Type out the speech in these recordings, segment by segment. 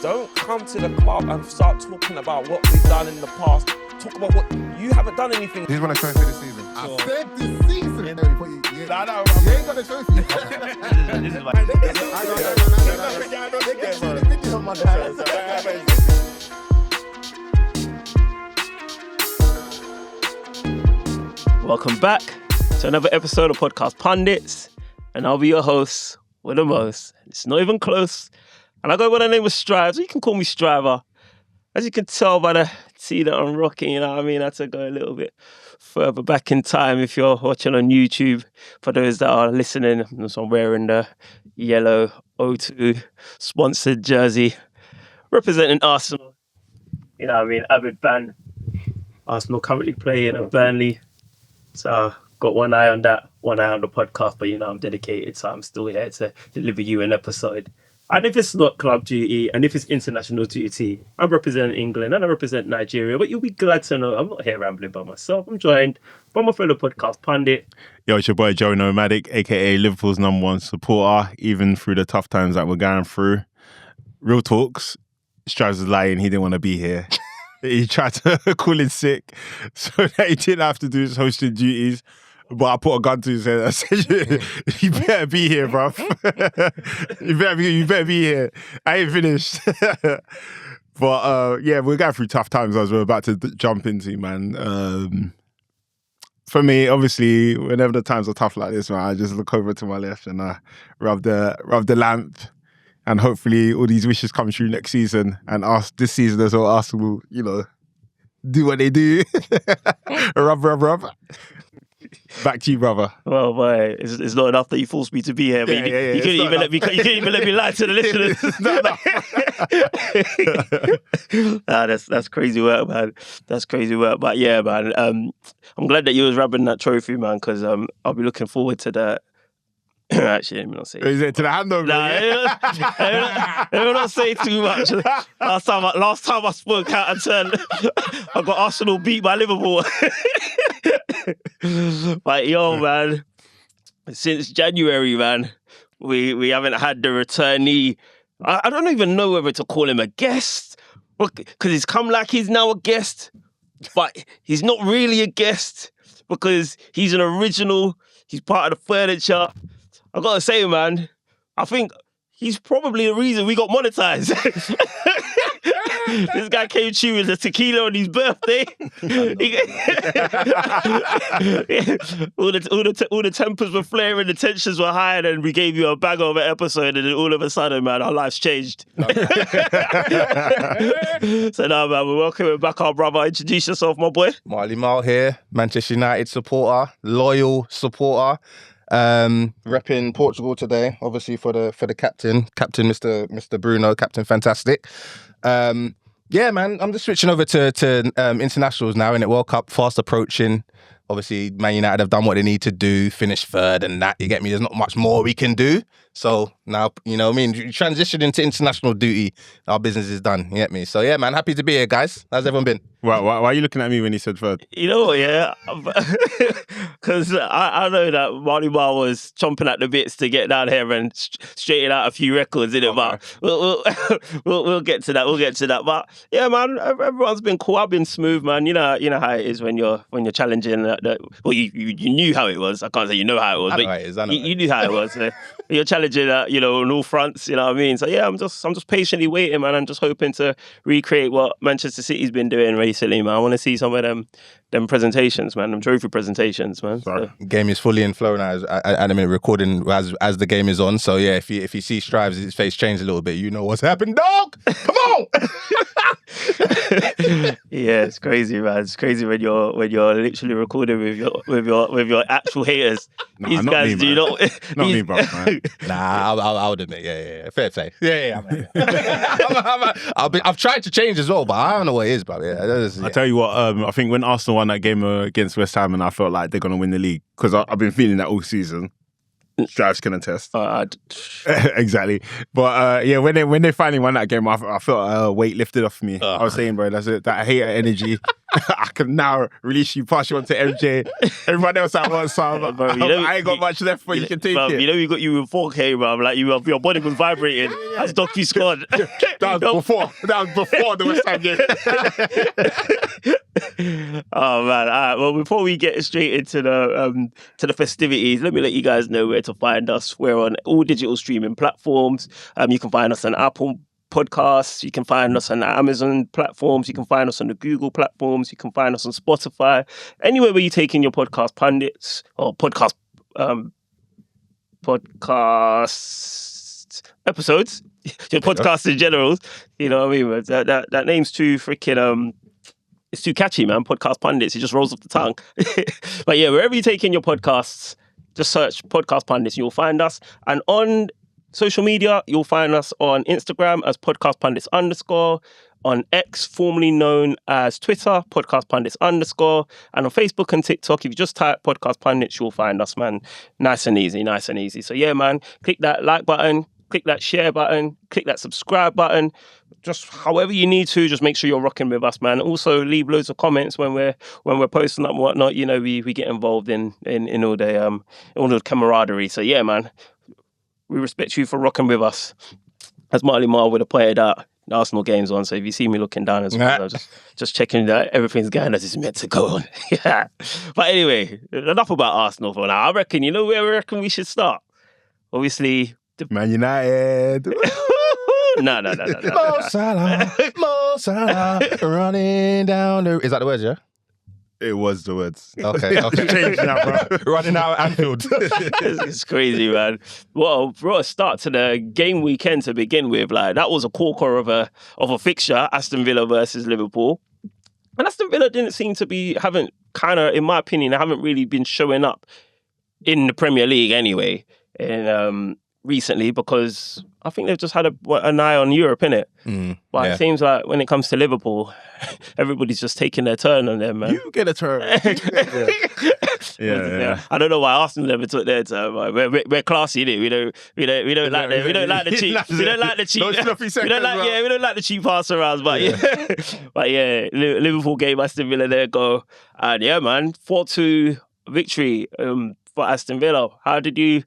Don't come to the club and start talking about what we've done in the past. Talk about what you haven't done anything. He's won a trophy this season. I said this season. You ain't got a trophy. This is like... Welcome back to another episode of Podcast Pundits, and I'll be your host with the most. It's not even close. And I go by the name of Strive, so you can call me Striver. As you can tell by the tee that I'm rocking, you know what I mean? I had to go a little bit further back in time if you're watching on YouTube. For those that are listening, so I'm wearing the yellow O2 sponsored jersey representing Arsenal. You know what I mean? Avid fan. Arsenal currently playing at Burnley. So got one eye on that, one eye on the podcast, but you know I'm dedicated, so I'm still here to deliver you an episode. And if it's not club duty, and if it's international duty, I represent England and I represent Nigeria, but you'll be glad to know I'm not here rambling by myself. I'm joined by my fellow podcast pundit. Yo, it's your boy Joe Nomadic, aka Liverpool's #1 supporter, even through the tough times that we're going through. Real talks, Strauss is lying, he didn't want to be here. He tried to call in sick so that he didn't have to do his hosting duties. But I put a gun to his head. I said, you better be here, bruv. you better be here. I ain't finished. But yeah, we're going through tough times as we're about to jump into, man. For me, obviously, whenever the times are tough like this, man, I just look over to my left and I rub the lamp. And hopefully all these wishes come true next season. And this season as well, Arsenal, you know, do what they do. Rub. Back to you, brother. Well, boy, it's not enough that you forced me to be here, but you couldn't even let me lie to the listeners. Nah, that's crazy work, man. That's crazy work. But yeah, man, I'm glad that you was rubbing that trophy, man, because I'll be looking forward to that. Actually, let me not say. Is it to the handover? Nah, let me not say too much. Last time I spoke out and turned, I got Arsenal beat by Liverpool. But yo, man, since January, man, we haven't had the returnee. I don't even know whether to call him a guest, because he's come like he's now a guest, but he's not really a guest because he's an original. He's part of the furniture. I gotta say, man, I think he's probably the reason we got monetized. This guy came to with a tequila on his birthday. all the tempers were flaring, the tensions were high, and we gave you a bang of an episode, and then all of a sudden, man, our lives changed. So now, man, we're welcoming back our brother. Introduce yourself, my boy. Marly Marl here, Manchester United supporter, loyal supporter. Repping Portugal today, obviously for the captain, Mr. Bruno, Captain Fantastic. Yeah, man, I'm just switching over to internationals now, innit? World Cup fast approaching. Obviously, Man United have done what they need to do, finish third and that, you get me? There's not much more we can do. So now, you know what I mean? Transition into international duty, our business is done, you get me? So yeah, man, happy to be here, guys. How's everyone been? Why are you looking at me when you said third? You know what, yeah? Because I know that Marly Marl was chomping at the bits to get down here and straighten out a few records, innit? Okay. But we'll get to that. We'll get to that. But yeah, man, everyone's been cool. I've been smooth, man. You know how it is when you're challenging. Well, you knew how it was. I can't say you know how it was, but you knew how it was. You're challenging, on all fronts. You know what I mean? So yeah, I'm just patiently waiting, man. I'm just hoping to recreate what Manchester City's been doing recently, man. I want to see some of them presentations, man. Them trophy presentations, man. So. Game is fully in flow now. At the minute, recording as the game is on. So yeah, if you see Strives, his face change a little bit, you know what's happened, dog. Come on. Yeah, it's crazy, man. It's crazy when you're literally recording with your actual haters. These guys do not. Not me, bro. Man. Nah, I would admit, yeah, fair play. Yeah. I've tried to change as well, but I don't know what it is, bro. Yeah, I tell you what, I think when Arsenal won that game against West Ham, and I felt like they're gonna win the league because I've been feeling that all season. Strives can attest. I'd- Exactly. But yeah, when they finally won that game, I felt a weight lifted off me. I was saying, bro, that's it. That hater energy. I can now release you, pass you on to MJ. Everyone else I want some. Bro, I ain't got much left, but you can take bro, it. You know we got you with 4K, bro. Like your body was vibrating as Docu scored. That was before the West Ham game. Oh man! All right. Well, before we get straight into the festivities, let me let you guys know where to find us. We're on all digital streaming platforms. You can find us on Apple Podcasts. You can find us on the Amazon platforms. You can find us on the Google platforms. You can find us on Spotify. Anywhere where you take in your podcast pundits or podcast episodes, your podcast in general. You know what I mean? That name's too freaking it's too catchy, man. Podcast Pundits. It just rolls off the tongue. But yeah, wherever you take in your podcasts, just search Podcast Pundits. You'll find us. And on social media, you'll find us on Instagram as Podcast Pundits _, on X, formerly known as Twitter, Podcast Pundits _, and on Facebook and TikTok, if you just type Podcast Pundits, you'll find us, man. Nice and easy. So yeah, man, click that like button, click that share button, click that subscribe button. Just however you need to, just make sure you're rocking with us, man. Also, leave loads of comments when we're posting up and whatnot. You know, we get involved in all the camaraderie. So yeah, man, we respect you for rocking with us. As Marly Marl would have pointed out, the Arsenal game's on. So if you see me looking down as well, just checking that everything's going as it's meant to go on. Yeah. But anyway, enough about Arsenal for now. I reckon, you know where we should start? Obviously, Man United. No. Mo Salah, running down the... Is that the words, yeah? It was the words. Okay. Change now, bro. Running out Anfield. It's crazy, man. Well, for a start to the game weekend to begin with, like that was a corker of a fixture, Aston Villa versus Liverpool. And Aston Villa didn't seem to be, in my opinion, they haven't really been showing up in the Premier League anyway. And recently, because I think they've just had an eye on Europe, innit? But it seems like when it comes to Liverpool, everybody's just taking their turn on them, man. You get a turn. Yeah. I don't know why Arsenal never took their turn. We're classy, innit? We don't like the cheap. We don't like the cheap. We don't like the cheap pass arounds. But yeah, Liverpool gave Aston Villa their go, and yeah, man, 4-2 victory for Aston Villa. How did you?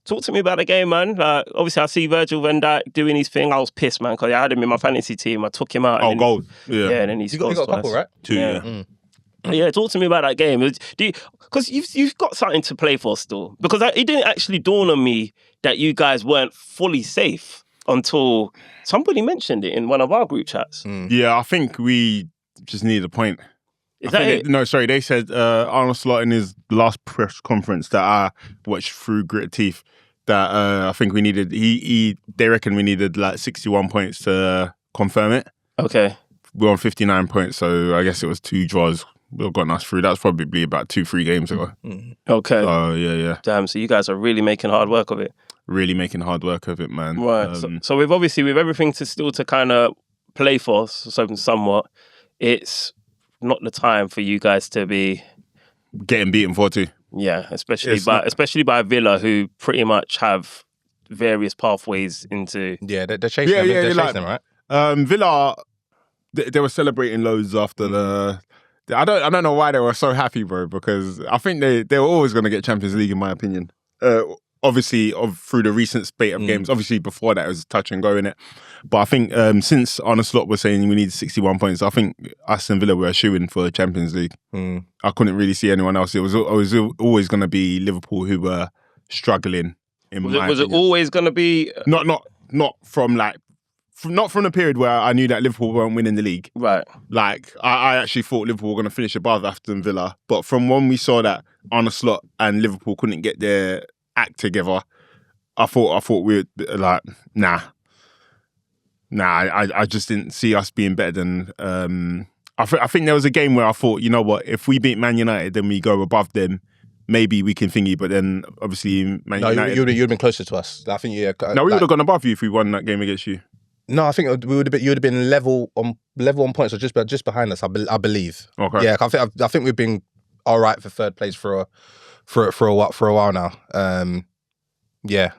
Talk to me about the game, man. Like, obviously, I see Virgil van Dijk doing his thing. I was pissed, man, because I had him in my fantasy team. I took him out. Goal. Yeah. And then he got a couple, right? 2, yeah. Yeah, talk to me about that game. Because you've got something to play for still. Because it didn't actually dawn on me that you guys weren't fully safe until somebody mentioned it in one of our group chats. Yeah, I think we just need a point. Is that it? They said Arne Slot in his last press conference that I watched through gritted teeth that I think we needed, they reckon we needed like 61 points to confirm it. Okay. We're on 59 points, so I guess it was 2 draws that got us through. That's probably about 2-3 games ago. Okay. Oh, yeah. Damn, so you guys are really making hard work of it. Really making hard work of it, man. Right. So we've everything to kind of play for somewhat, it's not the time for you guys to be getting beaten 4-2. Yeah, especially by Villa, who pretty much have various pathways into. Yeah, they're chasing them. They're chasing them, right? Villa, they were celebrating loads after the. I don't know why they were so happy, bro. Because I think they were always going to get Champions League, in my opinion. Obviously, through the recent spate of games. Obviously, before that it was touch and go, innit? But I think since Arne Slot was saying we need 61 points, I think Aston Villa were shooing for the Champions League. I couldn't really see anyone else. It was always going to be Liverpool who were struggling. Was it always going to be not from the period where I knew that Liverpool weren't winning the league. Right. Like I actually thought Liverpool were going to finish above Aston Villa, but from when we saw that Arne Slot and Liverpool couldn't get their act together, I thought we were like, nah. I just didn't see us being better than. I think there was a game where I thought, you know what, if we beat Man United, then we go above them. Maybe we can thingy, but then obviously Man United. You'd have been closer to us. I think No, we would have gone above you if we won that game against you. No, I think you would have been level on points, or just behind us. I believe. Okay. Yeah, I think we've been all right for third place for a while now. Yeah.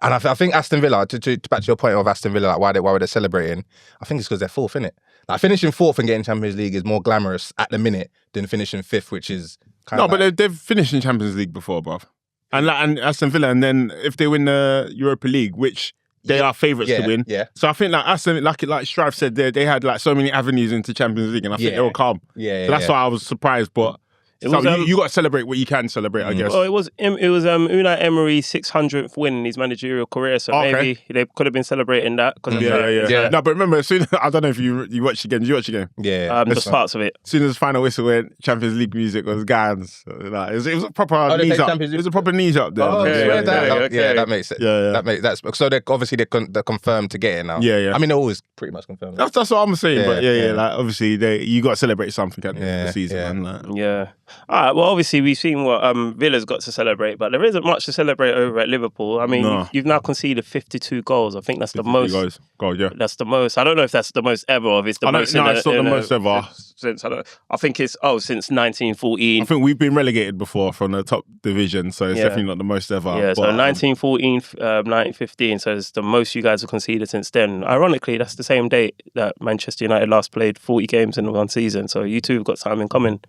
And I think Aston Villa, to back to your point of Aston Villa, like why they're celebrating, I think it's because they're fourth, innit? Like finishing fourth and getting Champions League is more glamorous at the minute than finishing fifth, which is kind of but they've finished in Champions League before, bruv. And Aston Villa, and then if they win the Europa League, which they are favourites to win. Yeah. So I think like Aston, like Strive said, they had like so many avenues into Champions League, and I think they were calm. Yeah. So that's why I was surprised, but. You got to celebrate what you can celebrate, I guess. Well, it was Unai Emery's 600th win in his managerial career, so maybe they could have been celebrating that. Yeah. No, but remember, as soon I don't know if you watched the game. Did you watch the game? Yeah. Just parts of it. As soon as the final whistle went, Champions League music was Gans. Like, it was a proper knees up. It was a proper knees up there. That makes it. Yeah. That's so they're obviously they're confirmed to get it now. Yeah. I mean, they're always pretty much confirmed. That's what I'm saying. But like obviously you got to celebrate something at the end of the season. Man, Yeah. All right. Well, obviously we've seen what Villa's got to celebrate, but there isn't much to celebrate over at Liverpool. I mean, you've now conceded 52 goals. I think that's the most. Goals, yeah. That's the most. I don't know if that's the most ever, or if it's the most. No, it's not the most ever. Since I think it's since 1914. I think we've been relegated before from the top division, so it's definitely not the most ever. Yeah, so 1914, 1915. So it's the most you guys have conceded since then. Ironically, that's the same date that Manchester United last played 40 games in one season. So you two have got time in common,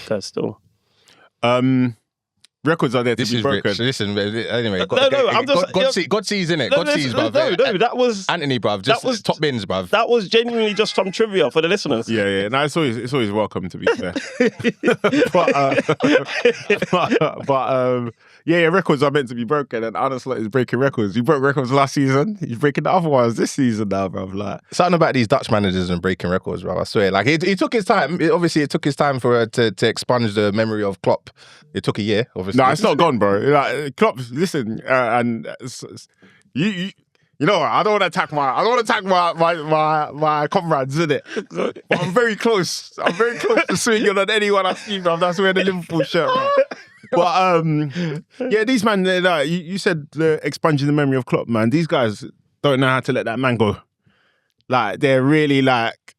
guys. Still. Records are there to be broken. Rich. Listen, anyway. God sees, innit? God sees, bruv. No, that was Anthony, bruv. That was top bins, bruv. That was genuinely just some trivia for the listeners. Yeah. No, it's always welcome, to be fair. Records are meant to be broken, and Arne Slot is breaking records. He broke records last season. He's breaking the other ones this season now, bruv. Like something about these Dutch managers and breaking records, bruv. I swear. Like he took his time. Obviously, it took his time for to expunge the memory of Klopp. It took a year, obviously. No, it's not gone, bro. Like, Klopp, listen, you know what? I don't want to attack my comrades, innit? But I'm very close. I'm very close to swinging on anyone I see, bro. That's wearing the Liverpool shirt, bro. But these man, you said expunging the memory of Klopp, man. These guys don't know how to let that man go. Like they're really like.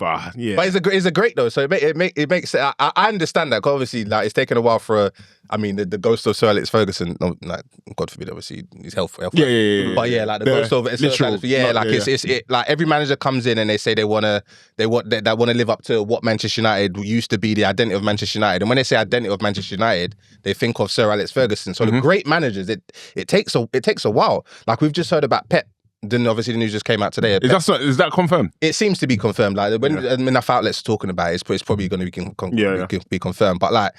But it's a great though. So it makes it. I understand that. 'Cause obviously, like it's taken a while for. The ghost of Sir Alex Ferguson. No, like God forbid, obviously he's health. Yeah. But like the ghost of literal. It's like every manager comes in and they say they want to live up to what Manchester United used to be, the identity of Manchester United. And when they say identity of Manchester United, they think of Sir Alex Ferguson. So the great managers, it takes a while. Like we've just heard about Pep. Then obviously the news just came out today. Is that confirmed? It seems to be confirmed. Like when enough outlets are talking about it, it's probably going to be confirmed. But like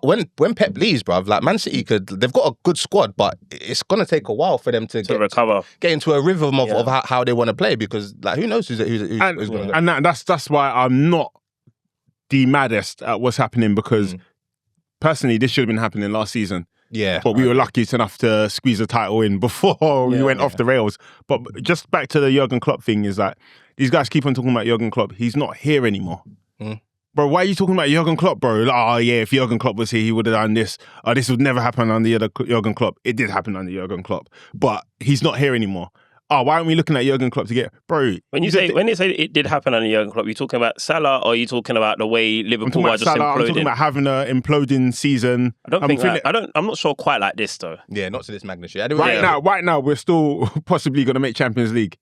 when Pep leaves, bruv, like Man City they've got a good squad, but it's going to take a while for them to recover, get into a rhythm of how they want to play, because like who knows who's going to go. And that's why I'm not the maddest at what's happening, because personally this should have been happening last season. Yeah. But we were lucky enough to squeeze a title in before we went off the rails. But just back to the Jurgen Klopp thing is like, these guys keep on talking about Jurgen Klopp. He's not here anymore. Bro, why are you talking about Jurgen Klopp, bro? Like, if Jurgen Klopp was here, he would have done this. This would never happen under Jurgen Klopp. It did happen under Jurgen Klopp. But he's not here anymore. Why aren't we looking at Jurgen Klopp to get... Bro... When they say it did happen under Jurgen Klopp, you talking about Salah, or are you talking about the way Liverpool are just imploding? I'm talking about having an imploding season. I'm not sure quite like this, though. Yeah, not to this magnitude. Right now, we're still possibly going to make Champions League.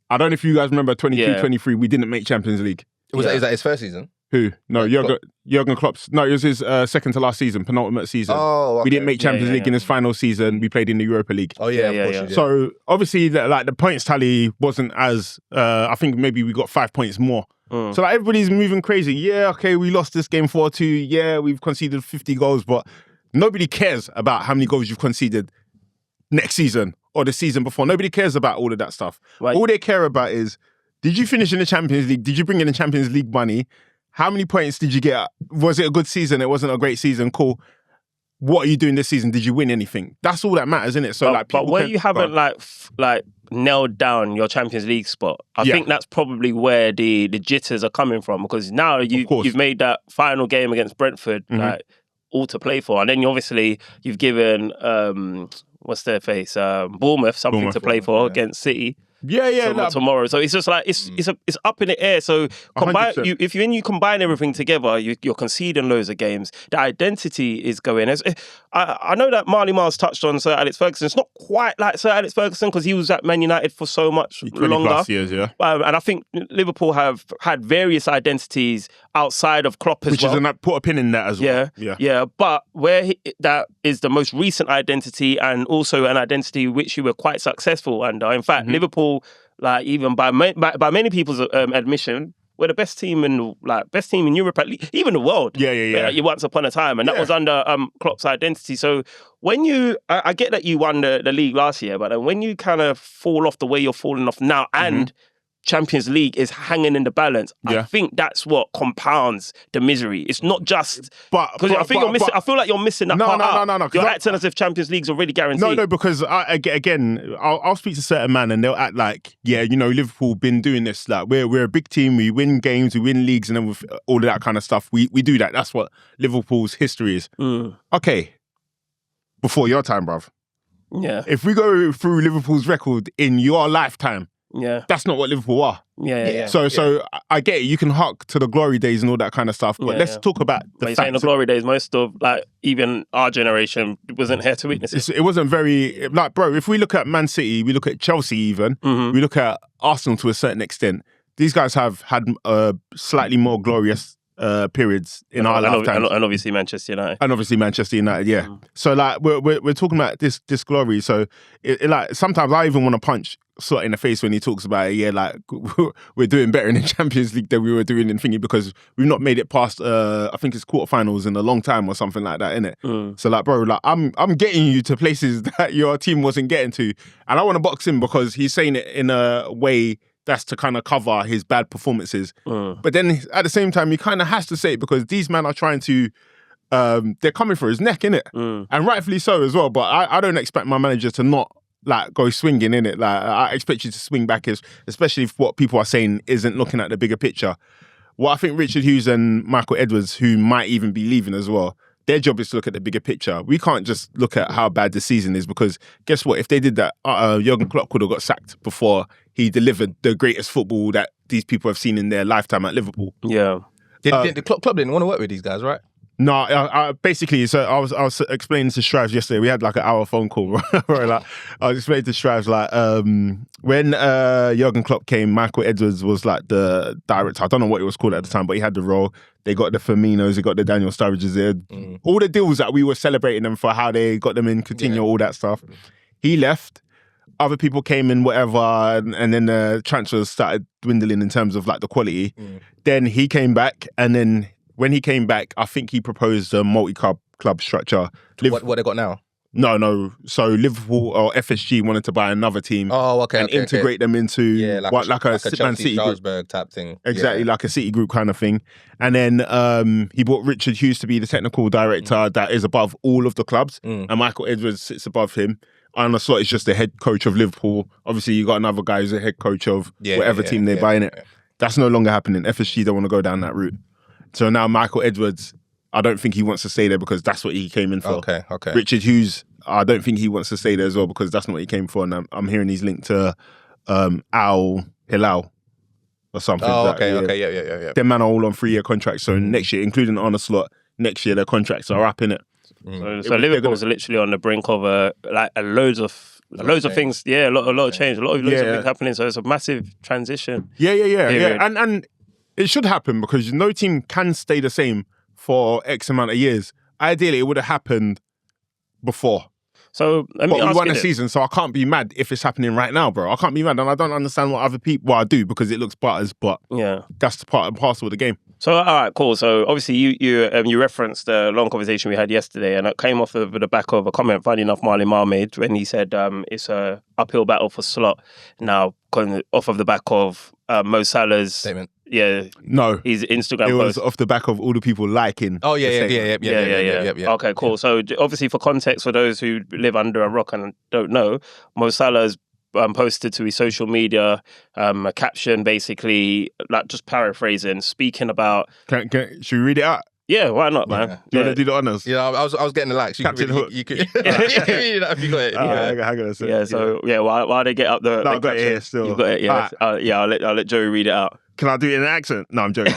I don't know if you guys remember 22-23, we didn't make Champions League. Is that his first season? Who? No, Jurgen Klopp's. No, it was his second to last season, penultimate season. Oh, okay. We didn't make Champions League in his final season. We played in the Europa League. Oh, yeah, of course. So, obviously, the points tally wasn't as... I think maybe we got 5 points more. So, like, everybody's moving crazy. Yeah, okay, we lost this game 4-2. Yeah, we've conceded 50 goals, but nobody cares about how many goals you've conceded next season or the season before. Nobody cares about all of that stuff. Right. All they care about is, did you finish in the Champions League? Did you bring in the Champions League money? How many points did you get? Was it a good season? It wasn't a great season. Cool. What are you doing this season? Did you win anything? That's all that matters, isn't it? So, but where you haven't like nailed down your Champions League spot, I think that's probably where the jitters are coming from, because now you've made that final game against Brentford like all to play for, and then you've given what's their face Bournemouth something to play for against City. tomorrow. So it's just like it's up in the air. So combine 100%. if you combine everything together, you're conceding loads of games. The identity is going. I know that Marly Marl's touched on Sir Alex Ferguson. It's not quite like Sir Alex Ferguson because he was at Man United for so much 20 longer. plus years, yeah. And I think Liverpool have had various identities outside of Klopp as well. Which is put a pin in that as well. Yeah. But that is the most recent identity and also an identity which you were quite successful under. In fact, Liverpool, like even by many people's admission, we're the best team in Europe, at least, even the world. Yeah. Once upon a time, and that was under Klopp's identity. So when I get that you won the league last year, but when you kind of fall off the way you're falling off now, and Champions League is hanging in the balance, I think that's what compounds the misery. It's not just because I think you're missing. I feel like you're missing that part out. No. You're acting as if Champions League's already guaranteed. No, because I'll speak to certain man and they'll act like, Liverpool been doing this. Like we're a big team. We win games, we win leagues, and then with all of that kind of stuff, we do that. That's what Liverpool's history is. Okay, before your time, bruv. Yeah. If we go through Liverpool's record in your lifetime. Yeah, that's not what Liverpool are. Yeah. So I get it. You can hark to the glory days and all that kind of stuff, but let's talk about the fact. Saying the glory days, most of even our generation wasn't here to witness it. It wasn't very bro. If we look at Man City, we look at Chelsea, even we look at Arsenal to a certain extent. These guys have had slightly more glorious periods in our lifetime, and obviously Manchester United. Yeah. So like we're talking about this glory. So like sometimes I even want to punch Slot in the face when he talks about it. Yeah, like we're doing better in the Champions League than we were doing in thingy because we've not made it past I think it's quarterfinals in a long time or something like that, innit? So like, bro, like I'm getting you to places that your team wasn't getting to, and I want to box him because he's saying it in a way that's to kind of cover his bad performances. But then at the same time, he kind of has to say it because these men are trying to, they're coming for his neck, innit? And rightfully so as well. But I don't expect my manager to not like go swinging, innit? Like I expect you to swing back, especially if what people are saying isn't looking at the bigger picture. Well, I think Richard Hughes and Michael Edwards, who might even be leaving as well, their job is to look at the bigger picture. We can't just look at how bad the season is because guess what? If they did that, Jurgen Klopp could have got sacked before he delivered the greatest football that these people have seen in their lifetime at Liverpool. Yeah. The Klopp didn't want to work with these guys, right? No, basically, so I was explaining to Strives yesterday. We had like an hour phone call, where like I was explaining to Strives like when Jurgen Klopp came, Michael Edwards was like the director. I don't know what it was called at the time, but he had the role. They got the Firminos, they got the Daniel Sturridges there. All the deals that we were celebrating them for, how they got them in, Coutinho, all that stuff. He left. Other people came in, whatever, and then the transfers started dwindling in terms of like the quality. Then he came back, and then when he came back, I think he proposed a multi-club structure. What they got now? No. So Liverpool or FSG wanted to buy another team. Oh, okay. And integrate them into like a Man City Strasbourg type thing. Exactly, like a City group kind of thing. And then he brought Richard Hughes to be the technical director that is above all of the clubs. And Michael Edwards sits above him. Arne Slot is just the head coach of Liverpool. Obviously, you got another guy who's the head coach of whatever team they're buying it. That's no longer happening. FSG don't want to go down that route. So now Michael Edwards, I don't think he wants to stay there because that's what he came in for. Okay. Richard Hughes, I don't think he wants to stay there as well because that's not what he came for. And I'm hearing he's linked to Al Hilal or something. Yeah. Them man are all on 3-year contracts. So next year, including Arne Slot, next year their contracts are up, innit? So Liverpool's literally on the brink of loads of things. Yeah, a lot of change, loads of things happening. So it's a massive transition. Yeah. And it should happen because no team can stay the same for X amount of years. Ideally, it would have happened before. So but we won a season, so I can't be mad if it's happening right now, bro. I can't be mad, and I don't understand what other people. Well, I do because it looks butters, but that's the part and parcel of the game. So all right, cool. So obviously you referenced the long conversation we had yesterday, and it came off of the back of a comment, funny enough, Marly Marl made when he said it's a uphill battle for Slot now, off of the back of Mo Salah's statement. Yeah, no, his Instagram it post. was off the back of all the people liking. Oh yeah. Okay, cool. So obviously, for context, for those who live under a rock and don't know, Mo Salah's posted to his social media a caption, basically, like just paraphrasing, speaking about. Should we read it out? Yeah, why not, man? Do you want to do the honours? Yeah, I was getting the likes. Captain Hook. You could, if you got it. I got to say. Yeah, so while they get up the... No, I've got it here still. You've got it, yeah. I'll let Joey read it out. Can I do it in an accent? No, I'm joking.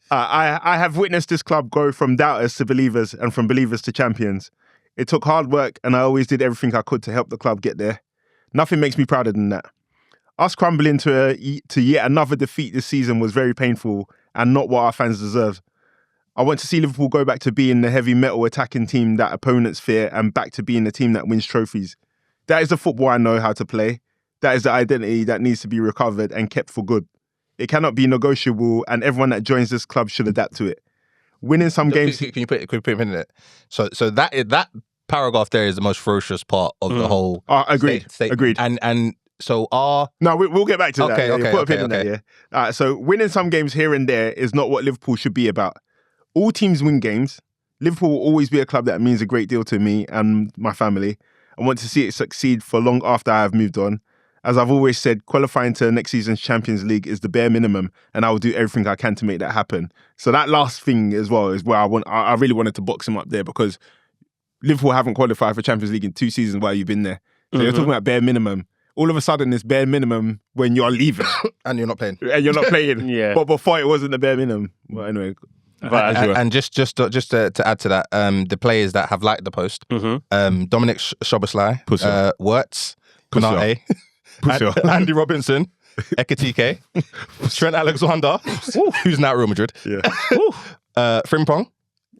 I have witnessed this club go from doubters to believers and from believers to champions. It took hard work and I always did everything I could to help the club get there. Nothing makes me prouder than that. Us crumbling to yet another defeat this season was very painful and not what our fans deserve. I want to see Liverpool go back to being the heavy metal attacking team that opponents fear and back to being the team that wins trophies. That is the football I know how to play. That is the identity that needs to be recovered and kept for good. It cannot be negotiable and everyone that joins this club should adapt to it. Winning some games... Can you put a minute in it? So that paragraph there is the most ferocious part of the whole... Agreed. Agreed. And so No, we'll get back to that. Okay, put a pin in that, yeah. All right, so winning some games here and there is not what Liverpool should be about. All teams win games. Liverpool will always be a club that means a great deal to me and my family. I want to see it succeed for long after I have moved on. As I've always said, qualifying to next season's Champions League is the bare minimum, and I will do everything I can to make that happen. So that last thing as well is where I really wanted to box him up there, because Liverpool haven't qualified for Champions League in 2 seasons while you've been there. So you're talking about bare minimum. All of a sudden, it's bare minimum when you're leaving. And you're not playing. Yeah. But before it wasn't the bare minimum. Well, anyway. And just to add to that, the players that have liked the post, Dominic Szoboszlai, Wirtz, Konate, Andy Robinson, Ekitike, Trent Alexander, who's now at Real Madrid, Frimpong,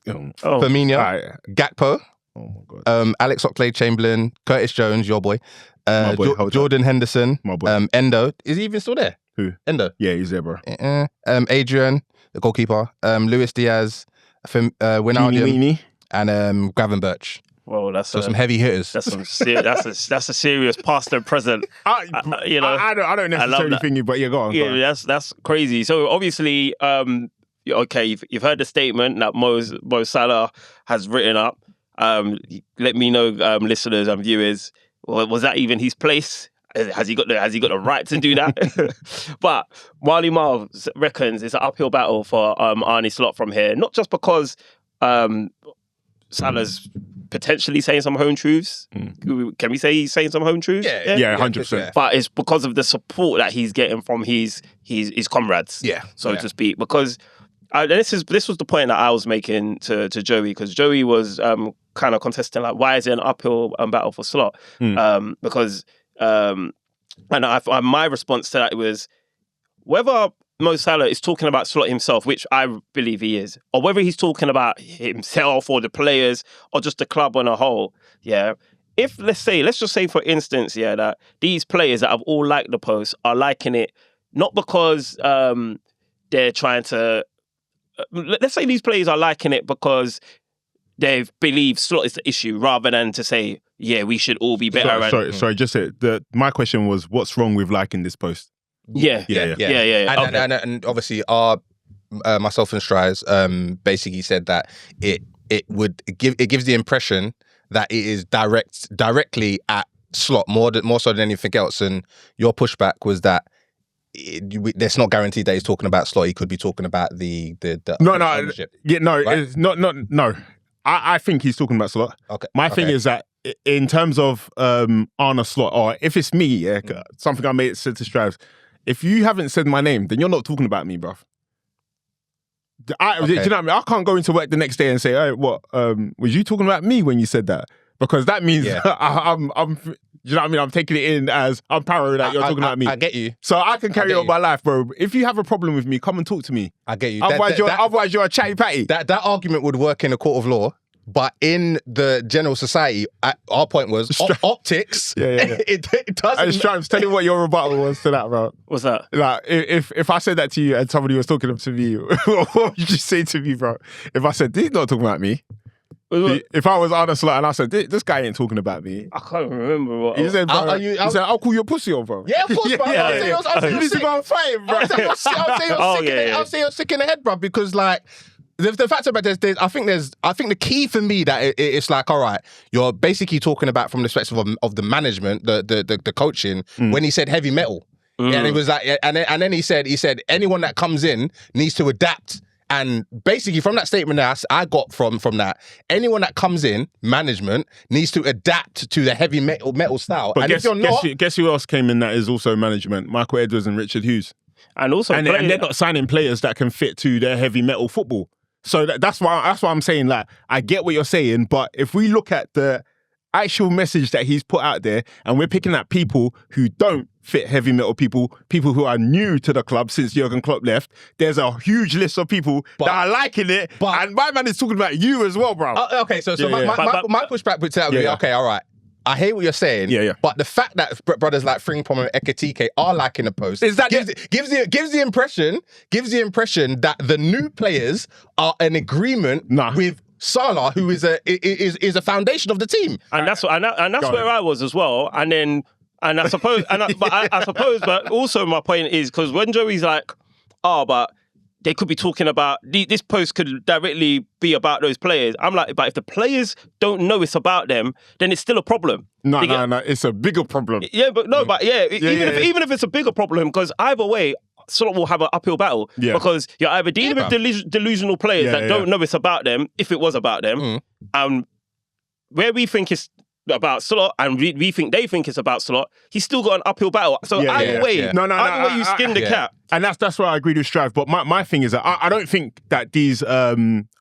Firmino, Gakpo, oh my God. Alex Oxlade-Chamberlain, Curtis Jones, your boy, Jordan Henderson, my boy. Endo. Is he even still there? Who? Endo. Yeah, he's there, bro. Adrian, the goalkeeper, Luis Diaz, Wijnaldum, and Gavin Birch. Well, that's some heavy hitters. That's a serious past and present. I don't necessarily think you, but yeah, go on. Yeah, that's crazy. So obviously, okay, you've heard the statement that Mo Salah has written up. Let me know, listeners and viewers, was that even his place? Has he got the right to do that? But Marly Marl reckons it's an uphill battle for Arne Slot from here, not just because Salah's potentially saying some home truths. Can we say he's saying some home truths? Yeah, 100%. But it's because of the support that he's getting from his comrades, so to speak. Because this was the point that I was making to Joey, because Joey was kind of contesting, like, why is it an uphill battle for Slot? Because my response to that was, whether Mo Salah is talking about Slot himself, which I believe he is, or whether he's talking about himself or the players or just the club on a whole, if let's just say for instance, that these players that have all liked the post are liking it not because they're trying to, let's say these players are liking it because they believe Slot is the issue, rather than to say, we should all be better. Sorry, just say my question was, what's wrong with liking this post? Yeah. And obviously, myself and Strives basically said that it gives the impression that it is directly at Slot more so than anything else. And your pushback was that it's not guaranteed that he's talking about Slot. He could be talking about the ownership. It's not. I think he's talking about Slot. Okay. My thing is that in terms of Arne Slot, or if it's me, something I said to Strives, if you haven't said my name, then you're not talking about me, bruv. Do you know what I mean? I can't go into work the next day and say, "Hey, what? Was you talking about me when you said that?" Because that means I'm. You know what I mean? I'm taking it in as I'm paranoid that you're talking about me. I get you. So I can carry on my life, bro. If you have a problem with me, come and talk to me. I get you. Otherwise, you're a chatty patty. That argument would work in a court of law. But in the general society, our point was optics. It doesn't. Stripes, tell me what your rebuttal was to that, bro. What's that? Like, if I said that to you and somebody was talking to me, what would you just say to me, bro? If I said, he's not talking about me. If I was Arne Slot and I said, this guy ain't talking about me. I can't remember what. He said, I'll call you a pussy, bro. Yeah, of course, bro. I'll say you need to go and fight him, bro. I'll say you're sick in the head, bro, because, like, the fact about this, I think the key for me that it's like, all right, you're basically talking about from the perspective of the management, the coaching, when he said heavy metal. And it was like, and then he said anyone that comes in needs to adapt And basically from that statement that I got from that, anyone that comes in, management, needs to adapt to the heavy metal style. But and if you're not... guess who else came in that is also management? Michael Edwards and Richard Hughes. And also, and they're not signing players that can fit to their heavy metal football. So that's why I'm saying, like, I get what you're saying, but if we look at the actual message that he's put out there, and we're picking at people who don't fit heavy metal, people who are new to the club since Jurgen Klopp left, there's a huge list of people that are liking it, and my man is talking about you as well, bro. Okay, so my pushback would be, okay, all right, I hear what you're saying, but the fact that brothers like Frimpong and Ekitike are liking the post gives the impression that the new players are in agreement with Salah, who is a foundation of the team, and that's where I was as well. And I suppose, but also my point is, because when Joey's like, but they could be talking about, this post could directly be about those players. I'm like, but if the players don't know it's about them, then it's still a problem. No, it's a bigger problem. Yeah, but even if it's a bigger problem, because either way, Slot will have an uphill battle. Yeah. Because you're either dealing with delusional players that don't know it's about them, if it was about them, where we think it's about Slot, and we think they think it's about Slot, he's still got an uphill battle. So either way, you skin the cat. And that's where I agree with Strive. But my thing is that I don't think that these I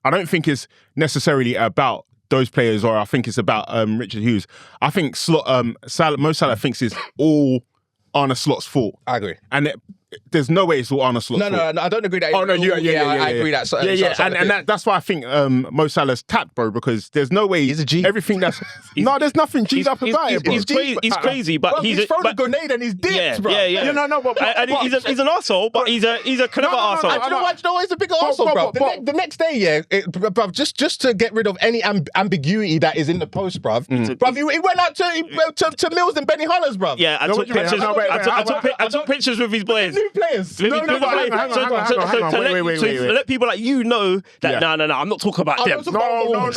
don't think it's necessarily about those players, or I think it's about Richard Hughes. I think Slot, Mo Salah thinks it's all Arne Slot's fault. I agree. And there's no way it's all Arne Slot's fault. No, I don't agree that. Oh no, I agree that. That's why I think Mo Salah's tapped, bro, because there's no way he's a G. Everything that's there's nothing G'd up about it, bro. He's crazy, but he's thrown a grenade and he's dipped, bro. He's an arsehole, but he's a clever arsehole. You know what? He's a big arsehole, bro. The next day, bruv, just to get rid of any ambiguity that is in the post, bruv. He went out to Mills and Benny Hullers, bruv. Yeah, I took pictures with his boys. New players. To let people like you know that no, I'm not talking about them. No,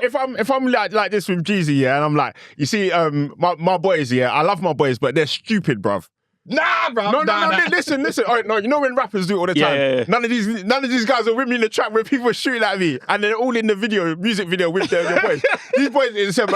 If I'm like this with Jeezy, and I'm like, you see, my boys, I love my boys, but they're stupid, bruv. Nah, bro. No. Listen. All right, no, you know when rappers do it all the time. Yeah. None of these guys are with me in the trap where people are shooting at me, and they're all in the music video with their boys. These boys, I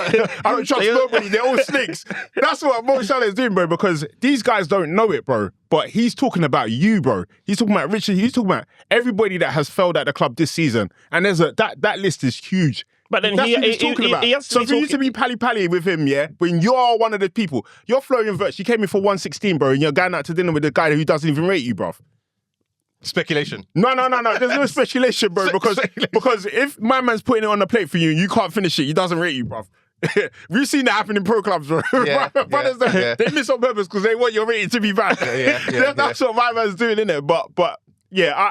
don't trust nobody. They're all snakes. That's what Mo Salah is doing, bro. Because these guys don't know it, bro. But he's talking about you, bro. He's talking about Richard. He's talking about everybody that has failed at the club this season, and there's that list is huge. But then that's what he's talking about. So for you to be pally with him, when you're one of the people, you're Florian Wirtz, you came in for 116, bro, and you're going out to dinner with a guy who doesn't even rate you, bro. Speculation. No. There's no speculation, bro, because if my man's putting it on the plate for you, you can't finish it, he doesn't rate you, bro. We've seen that happen in pro clubs, bro. Brothers, they miss on purpose because they want your rating to be bad. That's what my man's doing, innit? But yeah,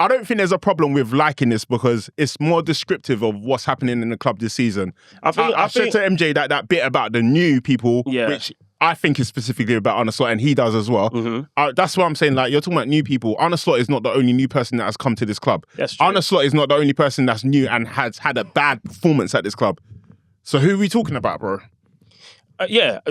I don't think there's a problem with liking this because it's more descriptive of what's happening in the club this season. I said to MJ that bit about the new people, which I think is specifically about Arne Slot, and he does as well. Mm-hmm. That's what I'm saying. Like, you're talking about new people. Arne Slot is not the only new person that has come to this club. That's true. Arne Slot is not the only person that's new and has had a bad performance at this club. So who are we talking about, bro?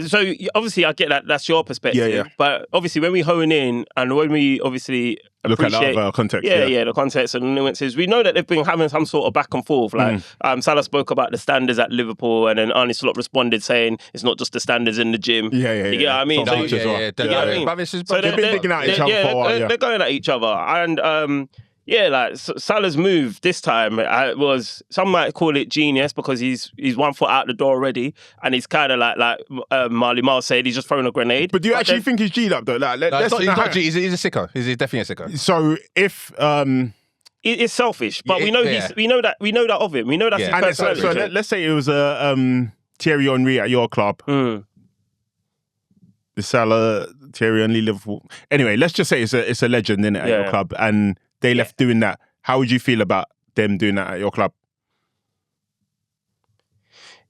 So obviously I get that that's your perspective, but obviously when we hone in and when we obviously look at the other context, the context and the nuances, we know that they've been having some sort of back and forth. Like Salah spoke about the standards at Liverpool, and then Arne Slot responded saying it's not just the standards in the gym. You get what I mean? So they've been digging at each other for a while. They're going at each other, and like Salah's move this time was, some might call it genius because he's 1 foot out the door already, and he's kind of like Marly Marl said, he's just throwing a grenade. But do you actually think he's G'd up though? He's not G. He's a sicko. He's definitely a sicko. So if it's selfish, but we know we know that of him. We know that's his personality. So let's say it was a Thierry Henry at your club. The Salah, Thierry Henry, Liverpool. Anyway, let's just say it's a legend in it at your club, and they left doing that. How would you feel about them doing that at your club?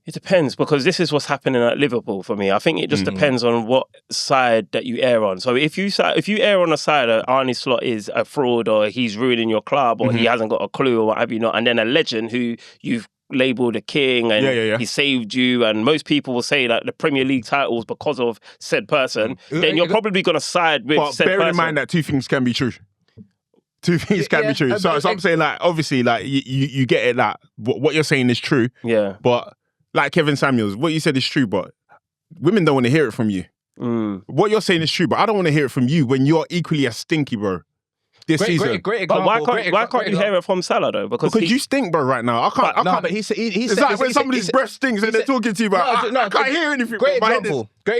It depends, because this is what's happening at Liverpool for me. I think it just depends on what side that you err on. So if you err on the side that Arne Slot is a fraud, or he's ruining your club, or he hasn't got a clue, or what have you not, and then a legend who you've labelled a king and he saved you, and most people will say that the Premier League title was because of said person, then you're probably going to side with said person. But bearing in mind that two things can be true. Two things can be true. So I'm saying, like, obviously, like, you get it that what you're saying is true. Yeah. But like Kevin Samuels, what you said is true, but women don't want to hear it from you. What you're saying is true, but I don't want to hear it from you when you're equally as stinky, bro. This season. Great example. But why can't you hear it from Salah though? Because you stink, bro, right now. I can't. But he said it's like when somebody's breath stinks and they're talking to you, bro. I can't hear anything. Great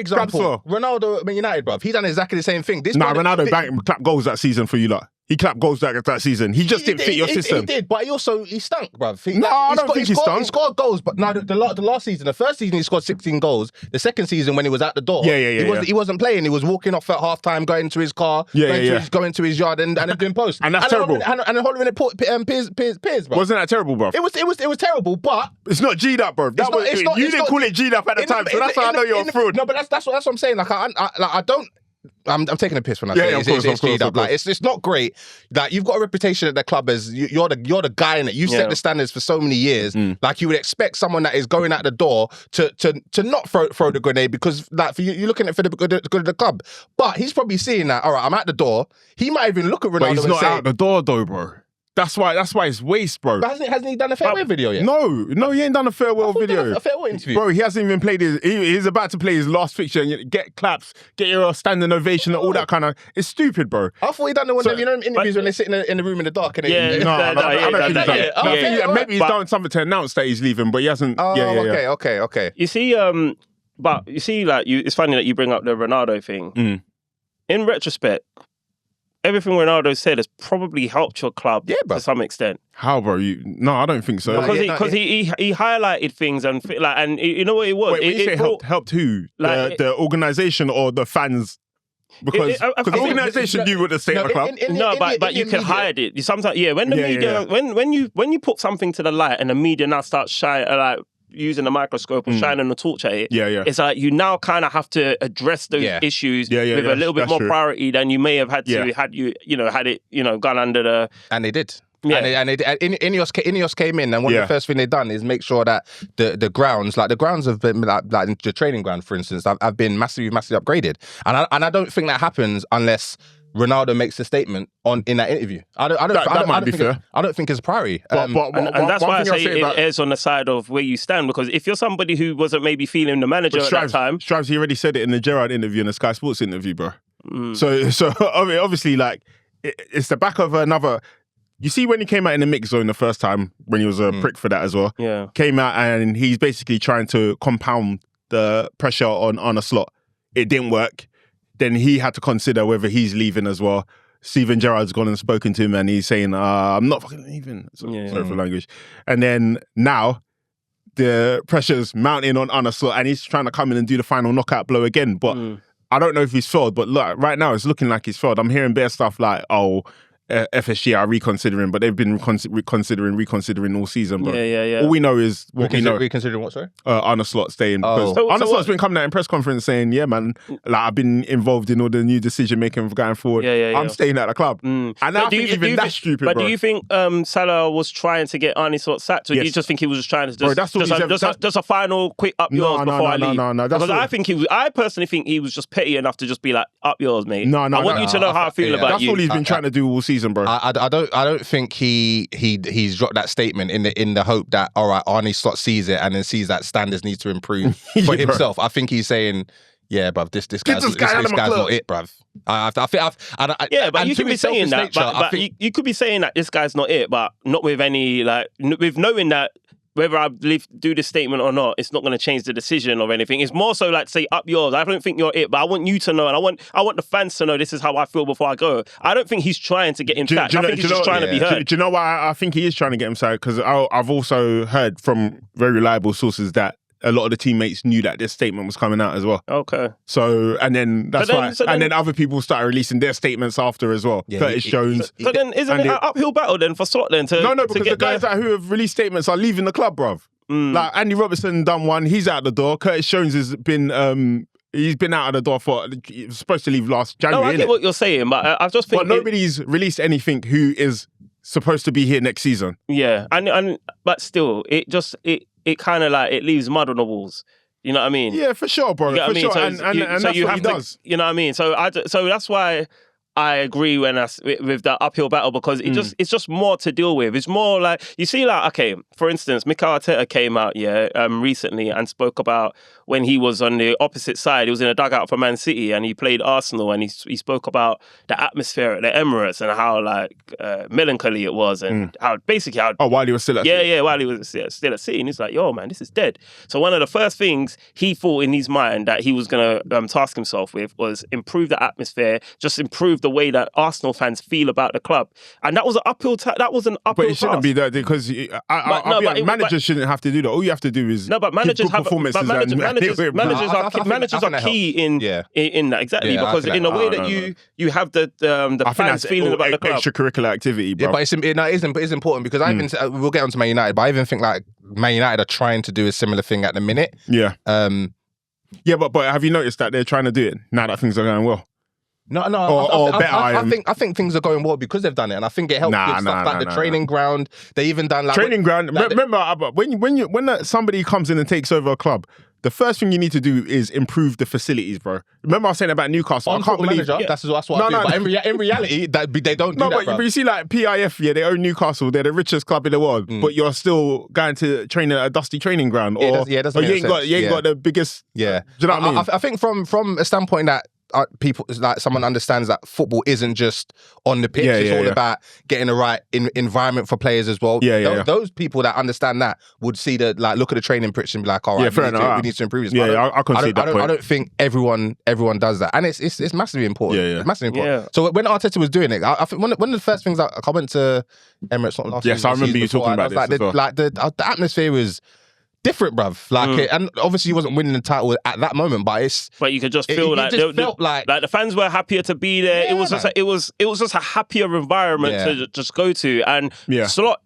example. Ronaldo, Man United, bro. He done exactly the same thing. Ronaldo clapped goals that season for you, lot. He clapped goals that season. He just didn't fit your system. He did, but he stunk, bruv. I don't think he stunk. He scored goals, but no, the last season, the first season he scored 16 goals. The second season when he was at the door, he wasn't playing. He was walking off at half time, going to his car, going to his yard and doing posts. And that's terrible. And hollering at Piers, bruv. Wasn't that terrible, bruv? It was terrible, but it's not G'd up, bruv. You didn't call it G'd up at the time, so that's how I know you're a fraud. No, but that's what I'm saying. Like I don't. I'm taking a piss when I say it's G'd up. Like it's not great. Like you've got a reputation at the club as you're the guy in it. You set the standards for so many years. Like you would expect someone that is going out the door to not throw the grenade because like for you're looking at it for the good of the club. But he's probably seeing that. All right, I'm at the door. He might even look at Ronaldo. But he's not out the door though, bro. That's why it's waste, bro. But hasn't he done a farewell video yet? No, he ain't done a farewell video. A farewell interview. Bro, he hasn't even played he's about to play his last fixture and get claps, get your standing ovation and all that kind of, it's stupid, bro. I thought he done the one, interviews when they sit in the room in the dark. And I don't think he's done it. Maybe he's done something to announce that he's leaving, but he hasn't. Okay. You see, but you see, like, it's funny that you bring up the Ronaldo thing. In retrospect, everything Ronaldo said has probably helped your club to some extent. How, bro? No, I don't think so. Because he highlighted things and you know what it was. Wait, when you say helped who? Like, the organisation or the fans? Because the organisation knew what to say at the club. But you can hide it. Sometimes, when the media, when you put something to the light and the media now starts shining, using a microscope or shining a torch at it, it's like you now kind of have to address those issues with a little bit more priority than you may have had to had it gone under the. And they did. Yeah. And Ineos came in, and one of the first thing they've done is make sure that the grounds have been like the training ground, for instance, have been massively upgraded. And I don't think that happens unless Ronaldo makes a statement in that interview. I don't think it's a priority. And that's why I say it errs on the side of where you stand, because if you're somebody who wasn't maybe feeling the manager at that time, Strives, he already said it in the Gerrard interview and the Sky Sports interview, bro. So obviously, like, it's the back of another. You see, when he came out in the mix zone the first time, when he was a prick for that as well, came out and he's basically trying to compound the pressure on Arne Slot. It didn't work. Then he had to consider whether he's leaving as well. Steven Gerrard's gone and spoken to him and he's saying, I'm not fucking leaving. Sorry for language. And then now, the pressure's mounting on Arne Slot and he's trying to come in and do the final knockout blow again. But I don't know if he's failed, but look, right now it's looking like he's failed. I'm hearing bare stuff like, FSG are reconsidering, but they've been reconsidering all season. But all we know is what we know. Reconsidering what, sorry? Arne Slot staying. Because Arne Slot's been coming out in press conference saying, yeah, man, like I've been involved in all the new decision making going forward. I'm staying at the club. And I don't think even that's stupid, But bro. do you think Salah was trying to get Arne Slot sacked? Or do you just think he was just trying to just a final quick up yours before I leave? No. Because I personally think he was just petty enough to just be like, up yours, mate. I want you to know how I feel about you. That's all he's been trying to do all season. Bro. I don't think he's dropped that statement in the hope that, all right, Arne Slot sees it and then sees that standards need to improve for himself. I think he's saying, yeah, bruv, this guy's not it, bruv. But you could be saying that. But you could be saying that this guy's not it, but not with any with knowing that. Whether I do this statement or not, it's not going to change the decision or anything. It's more so like, say, up yours. I don't think you're it, but I want you to know, and I want the fans to know this is how I feel before I go. I don't think he's trying to get him sacked. I think he's just trying to be heard. Do you know why I think he is trying to get him sacked? Because I've also heard from very reliable sources that a lot of the teammates knew that this statement was coming out as well. Okay. So, and then that's why. And then other people started releasing their statements after as well. Curtis Jones. So then isn't it an uphill battle then for Slot then? No, because the guys who have released statements are leaving the club, bruv. Like Andy Robertson done one, he's out the door. Curtis Jones has been he's been out of the door he was supposed to leave last January. No, I get what you're saying, but I just think nobody's released anything who is supposed to be here next season. Yeah, and but still, it kind of like it leaves mud on the walls. You know what I mean? Yeah, for sure, bro. You get For what I mean? sure. So And you that's what he does. You know what I mean? So that's why I agree with that uphill battle, because it's just more to deal with. It's more like, you see, like, okay, for instance, Mikel Arteta came out recently and spoke about when he was on the opposite side. He was in a dugout for Man City and he played Arsenal, and he spoke about the atmosphere at the Emirates and how like melancholy it was, and how while he was still at City. while he was still at City, and he's like, yo man, this is dead. So one of the first things he thought in his mind that he was gonna task himself with was improve the atmosphere, just improve the way that Arsenal fans feel about the club, and that was an uphill. But it shouldn't be that, because managers shouldn't have to do that. All you have to do is but managers have performances. Managers are key in that, exactly, because in the way that you have the fans feeling about the club. Extracurricular activity, bro. Yeah, but it's important, because I even we'll get onto Man United, but I even think like Man United are trying to do a similar thing at the minute. Yeah. But have you noticed that they're trying to do it now that things are going well? No. I think things are going well because they've done it, and I think it helps with stuff like the training ground. They even done like training ground. Remember, when somebody comes in and takes over a club, the first thing you need to do is improve the facilities, bro. Remember I was saying about Newcastle? I can't believe that's what I do. But in reality, they don't do that, bro. But you see, like PIF, they own Newcastle. They're the richest club in the world, but you're still going to train at a dusty training ground, or you ain't got the biggest. Yeah, do you know what I mean? I think from a standpoint that people, like, someone understands that football isn't just on the pitch. It's all about getting the right environment for players as well. Those people that understand that would see look at the training pitch and be like, all right, we need to improve this. I can see that point. I don't think everyone does that, and it's massively important. It's massively important. Yeah. So when Arteta was doing it, I think one of the first things I went to Emirates last Yes, I remember you talking about this. The atmosphere was different, bruv. And obviously he wasn't winning the title at that moment, but you could just feel like the fans were happier to be there. Yeah, it was just a happier environment to just go to, and Slot.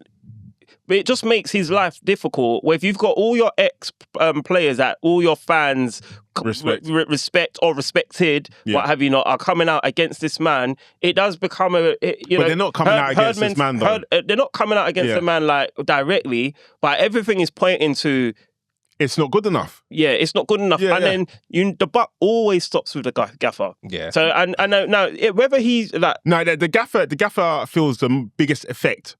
It just makes his life difficult. Where if you've got all your ex players that all your fans respect or respected, what have you not, are coming out against this man, it does become but they're not coming out against this man, though. They're not coming out against the man like directly, but everything is pointing to it's not good enough. Yeah, it's not good enough. Then the buck always stops with the gaffer. Yeah. So and now whether he's like the gaffer feels the biggest effect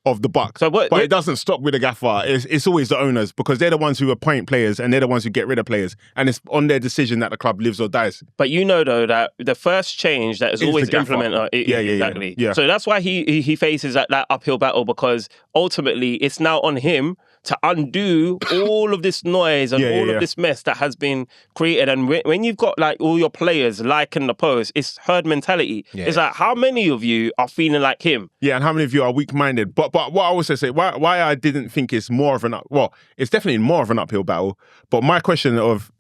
of the buck. But it doesn't stop with the gaffer. It's always the owners, because they're the ones who appoint players and they're the ones who get rid of players. And it's on their decision that the club lives or dies. But you know, though, that the first change that is always implemented. Exactly. Yeah. So that's why he faces that uphill battle, because ultimately it's now on him to undo all of this noise and all of this mess that has been created. And when you've got like all your players liking the post, it's herd mentality. Yeah. It's like, how many of you are feeling like him? Yeah, and how many of you are weak-minded? But what I also say, why I didn't think it's more of it's definitely more of an uphill battle. But my question of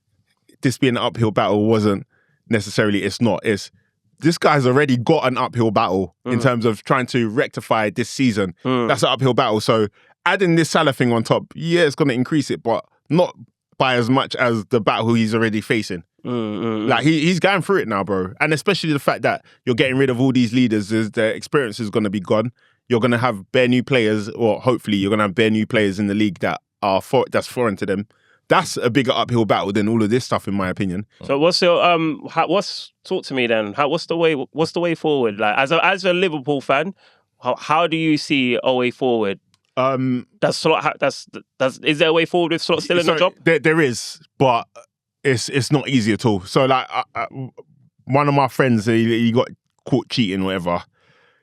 this being an uphill battle wasn't necessarily it's not. It's this guy's already got an uphill battle in terms of trying to rectify this season. That's an uphill battle. So adding this Salah thing on top, it's going to increase it, but not by as much as the battle he's already facing. Like he's going through it now, bro. And especially the fact that you're getting rid of all these leaders, their experience is going to be gone. You're going to have bare new players, or hopefully you're going to have bare new players in the league that's foreign to them. That's a bigger uphill battle than all of this stuff, in my opinion. So what's your talk to me then? What's the way forward? Like as a Liverpool fan, how do you see a way forward? Is there a way forward with Slot still in the job? There is, but it's not easy at all. So like one of my friends, he got caught cheating, whatever.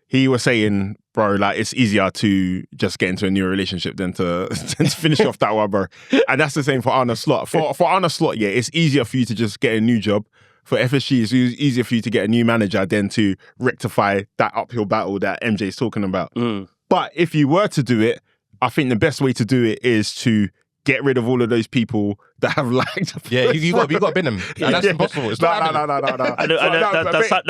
He was saying, bro, like it's easier to just get into a new relationship than to finish off that one, bro. And that's the same for Arne Slot. For Arne Slot, it's easier for you to just get a new job. For FSG, it's easier for you to get a new manager than to rectify that uphill battle that MJ's talking about. But if you were to do it, I think the best way to do it is to get rid of all of those people that have liked. Yeah, you got to bin them. And that's impossible. It's not happening. No.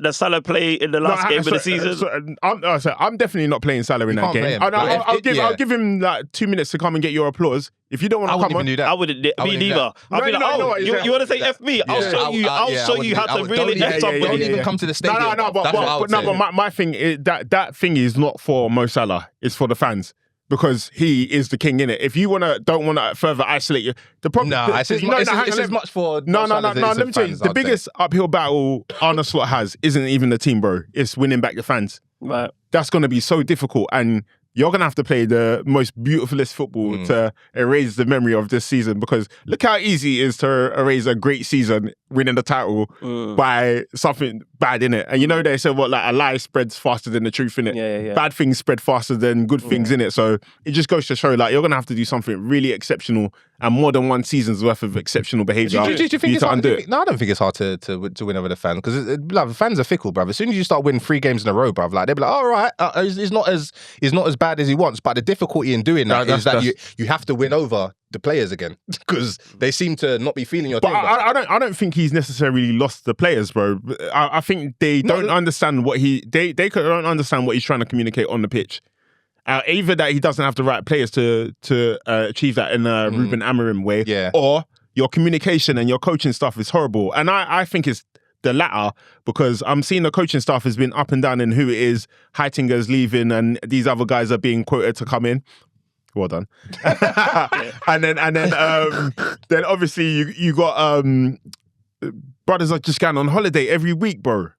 Does Salah play in the last game of the season? I'm definitely not playing Salah in that game. I'll give him like 2 minutes to come and get your applause. If you don't want to come on, do that. I wouldn't me neither. I'll be like, you want to say F me? I'll show you how to really F somebody. Don't even come to the stadium. But my thing is that thing is not for Mo Salah. It's for the fans. Because he is the king, innit? If you don't want to further isolate you, the problem. It's as much for. No. Let me tell you, the biggest uphill battle Arne Slot has isn't even the team, bro. It's winning back the fans. Right. That's going to be so difficult, and you're going to have to play the most beautifulest football to erase the memory of this season, because look how easy it is to erase a great season winning the title by something bad in it. And you know they said a lie spreads faster than the truth in it. Yeah. Bad things spread faster than good things in it. So it just goes to show you're going to have to do something really exceptional and more than one season's worth of exceptional behaviour. Do you think it's hard? No, I don't think it's hard to win over the fans, because the fans are fickle, bruv. As soon as you start winning 3 games in a row, bruv, they'll be like, all right, he's not as bad as he wants. But the difficulty in doing that is that you have to win over the players again, because they seem to not be feeling your team. But I don't think he's necessarily lost the players, bro. I think they don't understand what they don't understand what he's trying to communicate on the pitch. Either that he doesn't have the right players to achieve that in a Ruben Amorim way, or your communication and your coaching stuff is horrible. And I think it's the latter, because I'm seeing the coaching staff has been up and down in who it is. Heitinger's leaving, and these other guys are being quoted to come in. Well done. And then obviously you got brothers are just going on holiday every week, bro.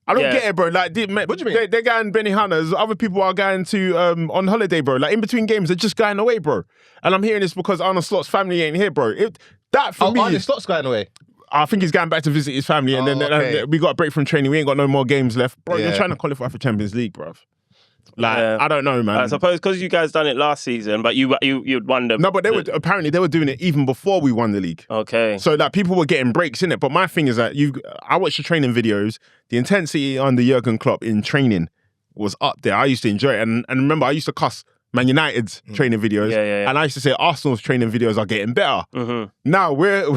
I don't get it, bro. Like, what do you mean? They're going Benihana's. Other people are going to on holiday, bro. Like in between games, they're just going away, bro. And I'm hearing this because Arne Slot's family ain't here, bro. Arne Slot's going away. I think he's going back to visit his family, and then we got a break from training. We ain't got no more games left, bro. You're trying to qualify for Champions League, bro. I don't know, man. I suppose because you guys done it last season, but you'd wonder. No, but apparently they were doing it even before we won the league. Okay. So people were getting breaks in it. But my thing is that I watched the training videos. The intensity under Jurgen Klopp in training was up there. I used to enjoy it, and remember I used to cuss Man United's training videos, and I used to say Arsenal's training videos are getting better. Now we're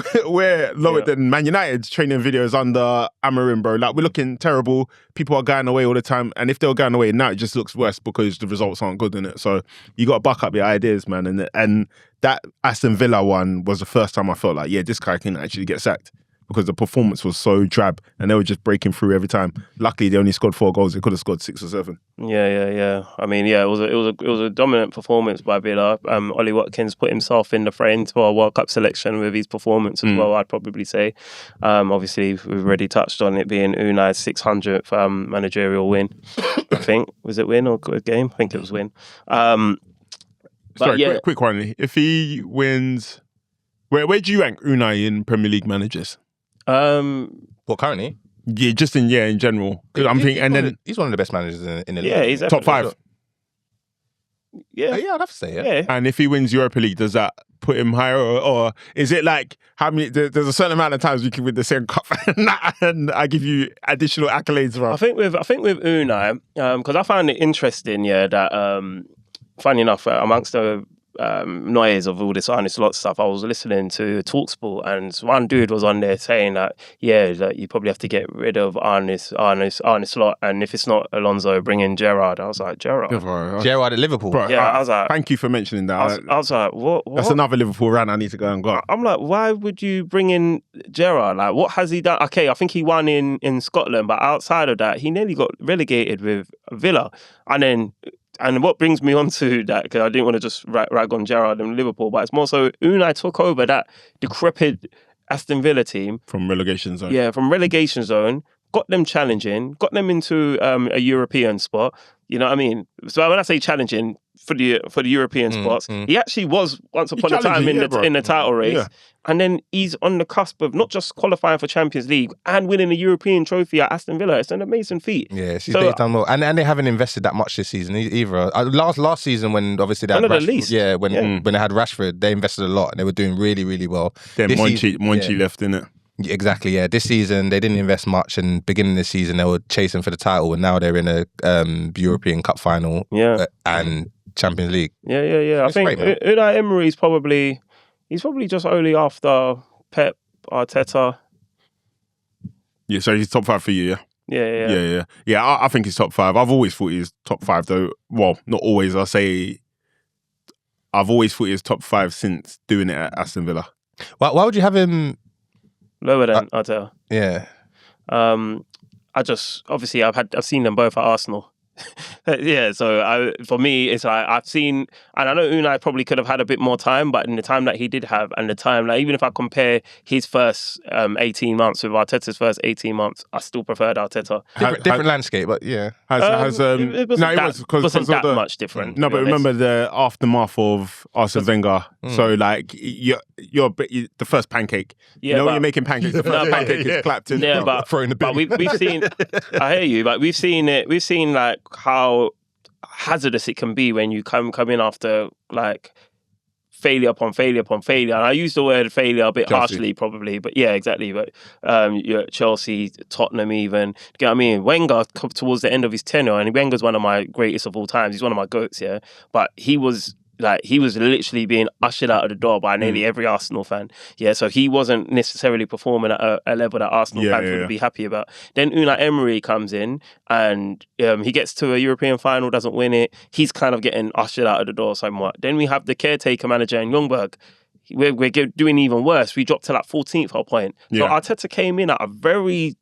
lower than Man United's training videos under Amorim, bro. Like, we're looking terrible. People are going away all the time, and if they were going away now, it just looks worse because the results aren't good in it. So you got to buck up your ideas, man. And that Aston Villa one was the first time I felt like, this guy can actually get sacked, because the performance was so drab and they were just breaking through every time. Luckily, they only scored 4 goals. They could have scored 6 or 7. Yeah. I mean, it was a dominant performance by Villa. Ollie Watkins put himself in the frame for a World Cup selection with his performance as well, I'd probably say. Obviously, we've already touched on it being Unai's 600th managerial win. I think. Was it win or good game? I think it was win. Sorry, quick one. If he wins... Where do you rank Unai in Premier League managers? What, currently? Yeah, just in general. Because I'm thinking, he's one of the best managers in the league. Yeah, he's top 5. Yeah, I'd have to say yeah. And if he wins Europa League, does that put him higher, or is it like how many? There's a certain amount of times you can win the same cup, and I give you additional accolades, bro. I think with Unai, because I found it interesting, that funny enough, amongst the noise of all this Arne Slot stuff, I was listening to TalkSport, and one dude was on there saying that you probably have to get rid of Arne Slot, and if it's not Alonso, bring in Gerrard. I was like, Gerrard at Liverpool, bro. I was like, thank you for mentioning that. I was like, what? That's another Liverpool rant I need to go and go. I'm like, why would you bring in Gerrard? Like, what has he done? Okay, I think he won in Scotland, but outside of that, he nearly got relegated with Villa, and what brings me on to that, because I didn't want to just rag on Gerrard and Liverpool, but it's more so Unai took over that decrepit Aston Villa team. From relegation zone. Yeah, from relegation zone, got them challenging, got them into a European spot. You know what I mean? So when I say challenging for the European spots, he actually was once upon a time in the title race. Yeah. And then he's on the cusp of not just qualifying for Champions League and winning a European trophy at Aston Villa. It's an amazing feat. Yeah, he's done well. And they haven't invested that much this season either. Last season, when obviously they had Rashford, when they had Rashford, they invested a lot and they were doing really, really well. Then Monchi left, innit? Exactly, yeah. This season, they didn't invest much, and beginning of the season, they were chasing for the title, and now they're in a European Cup final. Yeah. And Champions League. Yeah. I It's think great, man. Unai Emery's probably just only after Pep, Arteta. Yeah, so he's top 5 for you, Yeah. Yeah, I think he's top 5. I've always thought he's top 5, though. Well, not always. I'll say I've always thought he's top 5 since doing it at Aston Villa. Why would you have him? Lower than Arteta. Yeah. I just obviously I've seen them both at Arsenal. Yeah, so for me, it's like I've seen, and I know Unai probably could have had a bit more time, but in the time that he did have, and the time, like even if I compare his first 18 months with Arteta's first 18 months, I still preferred Arteta. Different landscape, but yeah. It wasn't that much different. No, but remember the aftermath of Arsene Wenger. So like you're the first pancake. Yeah, you know when you're making pancakes, the first pancake is clapped in. Yeah, but throwing the bin. we've seen. I hear you, but we've seen it. We've seen like how hazardous it can be when you come in after like failure upon failure upon failure. And I use the word failure a bit harshly, probably, but yeah, exactly. But Chelsea, Tottenham, even. You get what I mean? Wenger towards the end of his tenure, and Wenger's one of my greatest of all times. He's one of my goats, yeah. But he was literally being ushered out of the door by nearly every Arsenal fan. Yeah, so he wasn't necessarily performing at a level that Arsenal fans would be happy about. Then Unai Emery comes in and he gets to a European final, doesn't win it. He's kind of getting ushered out of the door somewhat. Then we have the caretaker manager in Ljungberg. We're doing even worse. We dropped to like 14th at a point. So Arteta came in at a very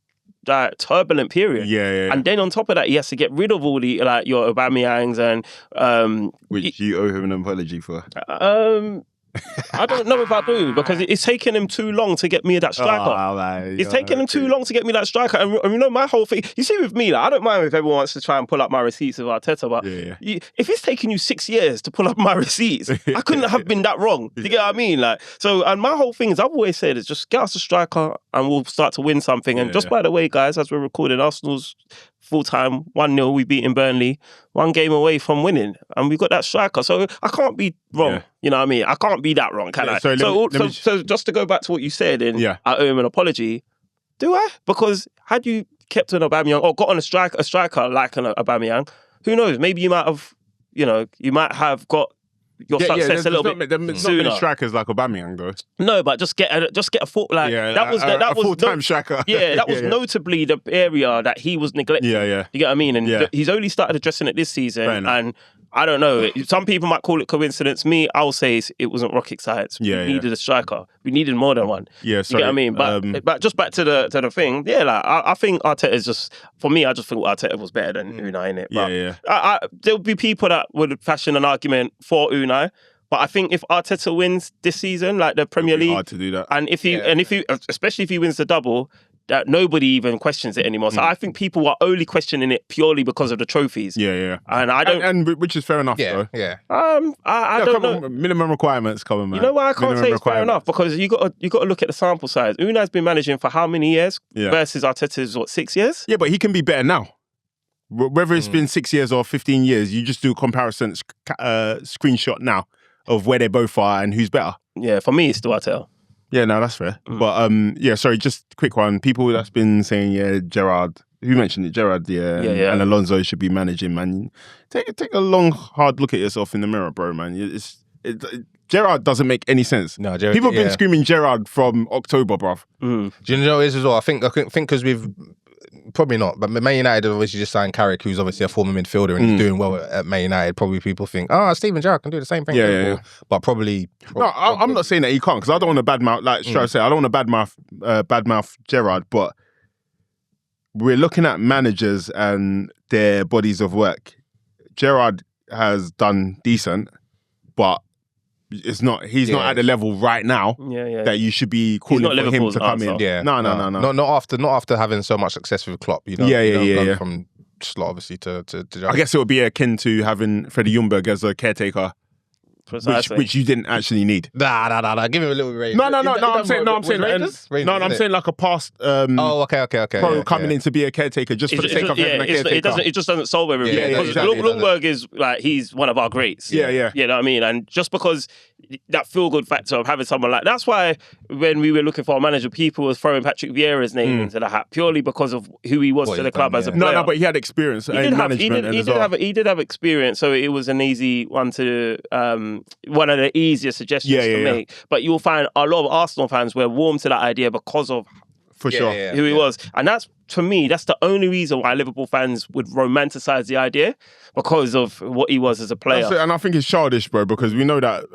turbulent period. Yeah. And then on top of that, he has to get rid of all the your Aubameyangs and which you owe him an apology for. I don't know if I do, because it's taken him too long to get me that striker. It's taken him too long to get me that striker. And you know, my whole thing, you see with me, like, I don't mind if everyone wants to try and pull up my receipts with Arteta, but if it's taking you 6 years to pull up my receipts, I couldn't have been that wrong. Do you get what I mean? Like, so, and my whole thing is, I've always said, is just get us a striker and we'll start to win something. And just by the way, guys, as we're recording, Arsenal's full-time 1-0, we beat in Burnley, 1 game away from winning, and we've got that striker. So I can't be wrong. You know what I mean? I can't be that wrong, can I? So just to go back to what you said, and I owe him an apology. Do I? Because had you kept an Aubameyang or got on a striker like an Aubameyang, who knows? Maybe you might have got your success a little bit there's sooner. not many strikers like Aubameyang though. No, but just get a full that was full-time striker. Yeah, that was notably the area that he was neglecting. Yeah. You get what I mean? And he's only started addressing it this season. And I don't know. Some people might call it coincidence. Me, I'll say it wasn't rocket science. We needed a striker. We needed more than one. Yeah, sorry. You get what I mean? But just back to the thing. Yeah, like I think Arteta is just, for me, I just think Arteta was better than Unai in it. But there'll be people that would fashion an argument for Unai. But I think if Arteta wins this season, like the Premier League, hard to do that. And if he especially if he wins the double, that nobody even questions it anymore. So I think people are only questioning it purely because of the trophies. Yeah. And I don't, and which is fair enough, though. Yeah. I don't know. Minimum requirements, come on, man. You know why I can't say it's fair enough? Because you got to look at the sample size. Unai's been managing for how many years? Versus Arteta's 6 years? Yeah, but he can be better now. Whether it's been 6 years or 15 years, you just do a comparison screenshot now of where they both are and who's better. Yeah, for me, it's still Arteta. Yeah, no, that's fair. But sorry, just a quick one. People that's been saying, Gerrard, who mentioned it? Gerrard, and Alonso should be managing, man. Take a long, hard look at yourself in the mirror, bro, man. Gerrard doesn't make any sense. No, Gerrard, people have been screaming Gerrard from October, bruv. Do you know what it is as well? I think because we've probably not, but Man United have obviously just signed Carrick, who's obviously a former midfielder and he's doing well at Man United. Probably people think, Steven Gerrard can do the same thing. Yeah. But probably. No, I'm not saying that he can't, because I don't want to badmouth, like Strav said, I don't want to badmouth Gerrard, but we're looking at managers and their bodies of work. Gerrard has done decent, but he's not at the level right now that you should be calling for him to come in. Yeah, no. Not after having so much success with Klopp. You know, yeah. From Slot obviously to I guess it would be akin to having Freddie Ljungberg as a caretaker Precisely. which you didn't actually need. Nah. Give him a little raise. No. I'm saying like a past Okay. pro coming in to be a caretaker just for the sake of having a caretaker. It just doesn't solve everything. Yeah, because exactly. Lundberg is like, he's one of our greats. Yeah. You know what I mean? And just because that feel-good factor of having someone like... That's why when we were looking for a manager, people were throwing Patrick Vieira's name into the hat purely because of who he was to the club as a player. No, but he had experience in management. He did have experience, so it was an easy one to... one of the easier suggestions to make. But you'll find a lot of Arsenal fans were warm to that idea because of for sure who he was. And that's, to me, that's the only reason why Liverpool fans would romanticize the idea, because of what he was as a player. And I think it's childish, bro, because we know that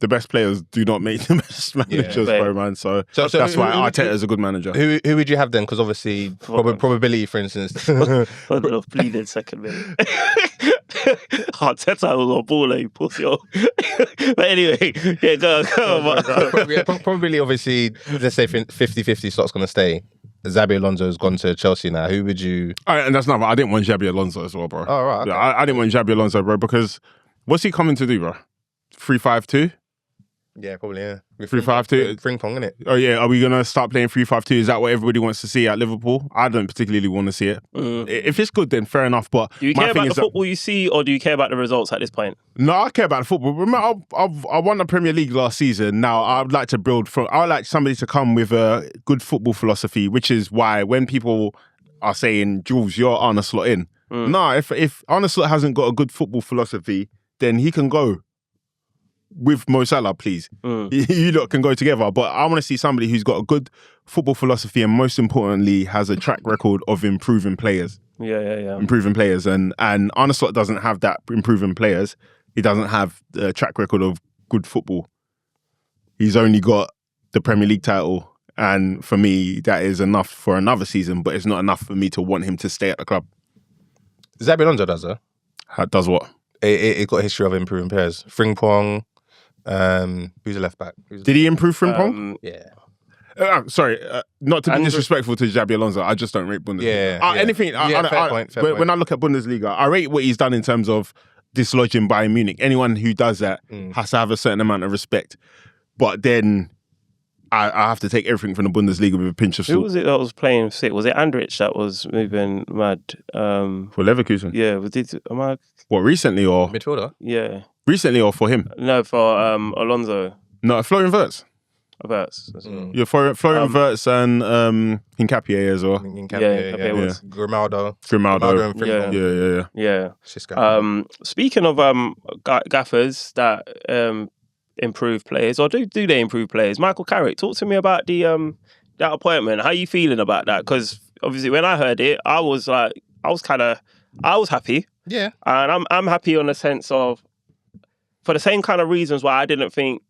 the best players do not make the best managers, bro, man. So that's why Arteta's a good manager. Who would you have then? Because obviously, probability, for instance. Hold on, pleaded second minute. Arteta was a baller, you pussy. But anyway, go on. Probably, obviously, let's say 50-50 Slot's going to stay. Xabi Alonso's gone to Chelsea now. Who would you... All right, and that's not... I didn't want Xabi Alonso as well, bro. Oh, right. Okay. Yeah, I didn't want Xabi Alonso, bro, because what's he coming to do, bro? 3-5-2? Yeah, probably, yeah. 3-5-2? Frimpong, innit? Oh, yeah. Are we going to start playing 3-5-2? Is that what everybody wants to see at Liverpool? I don't particularly want to see it. If it's good, then fair enough. But do you care about the football you see, or do you care about the results at this point? No, I care about the football. Remember, I won the Premier League last season. Now, I'd like to build from... I would like somebody to come with a good football philosophy, which is why when people are saying, Jules, you're Arne Slot in. No, if Arne Slot hasn't got a good football philosophy, then he can go with Mo Salah, please. You lot can go together. But I want to see somebody who's got a good football philosophy and, most importantly, has a track record of improving players. Yeah. Improving players. And Arne Slot doesn't have that improving players. He doesn't have a track record of good football. He's only got the Premier League title. And for me, that is enough for another season, but it's not enough for me to want him to stay at the club. Xabi Alonso does, though. Does what? It got a history of improving players. Frimpong, who's the left back? Did he improve Frimpong? Yeah. Sorry, not to be disrespectful to Xabi Alonso, I just don't rate Bundesliga. Anything. Fair point. When I look at Bundesliga, I rate what he's done in terms of dislodging Bayern Munich. Anyone who does that has to have a certain amount of respect. But then I have to take everything from the Bundesliga with a pinch of salt. Who was it that was playing sick? Was it Andrich that was moving mad? For Leverkusen? Yeah. What, recently or? Midfielder? Yeah. Recently or for him? No, for Alonso. No, Florian Wirtz. Wirtz. Yeah, Florian Wirtz and Hincapié as well. Grimaldo and Frimpong. Yeah. Speaking of gaffers that improve players, or do they improve players? Michael Carrick, talk to me about the that appointment. How are you feeling about that? Because obviously when I heard it, I was happy. Yeah. And I'm happy on the sense of, for the same kind of reasons why I didn't think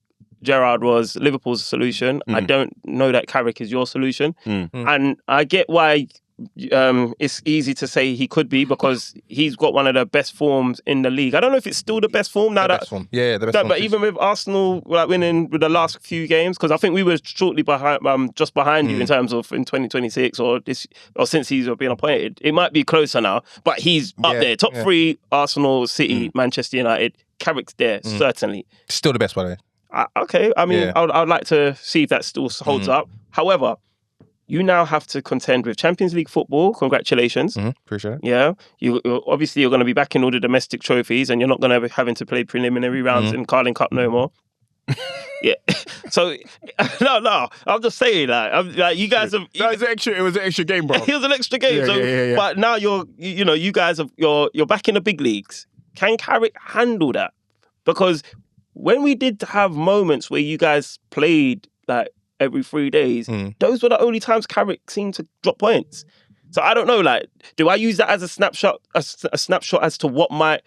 Gerrard was Liverpool's solution. I don't know that Carrick is your solution. And I get why it's easy to say he could be, because he's got one of the best forms in the league. I don't know if it's still the best form now. The best form. But even with Arsenal winning with the last few games, because I think we were shortly behind, just behind you in terms of in 2026 or since he's been appointed. It might be closer now, but he's up there. Top three: Arsenal, City, Manchester United. Carrick's there, certainly. Still the best, by the way. Okay, I mean, I'd like to see if that still holds up. However, you now have to contend with Champions League football. Congratulations. Appreciate it. Yeah. You're going to be back in all the domestic trophies, and you're not going to be having to play preliminary rounds in Carling Cup no more. Yeah. So, no. I'm just saying that. You guys have... It was an extra game, bro. It was an extra game. Yeah. But now you guys you're back in the big leagues. Can Carrick handle that? Because when we did have moments where you guys played like every 3 days, those were the only times Carrick seemed to drop points. So I don't know, like, do I use that as a snapshot as to what might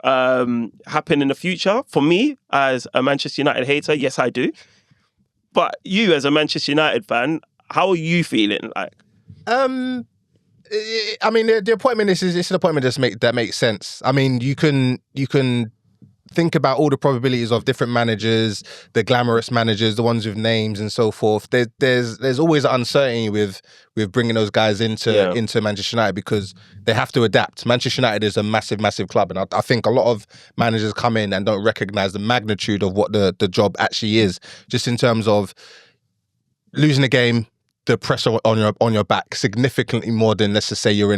happen in the future? For me, as a Manchester United hater, yes, I do. But you, as a Manchester United fan, how are you feeling? Like, I mean, the appointment is an appointment that makes sense. I mean, you can think about all the probabilities of different managers, the glamorous managers, the ones with names and so forth, there's always an uncertainty with bringing those guys into Manchester United because they have to adapt. Manchester United is a massive, massive club, and I think a lot of managers come in and don't recognise the magnitude of what the job actually is, just in terms of losing a game, the pressure on your back significantly more than, let's just say, you're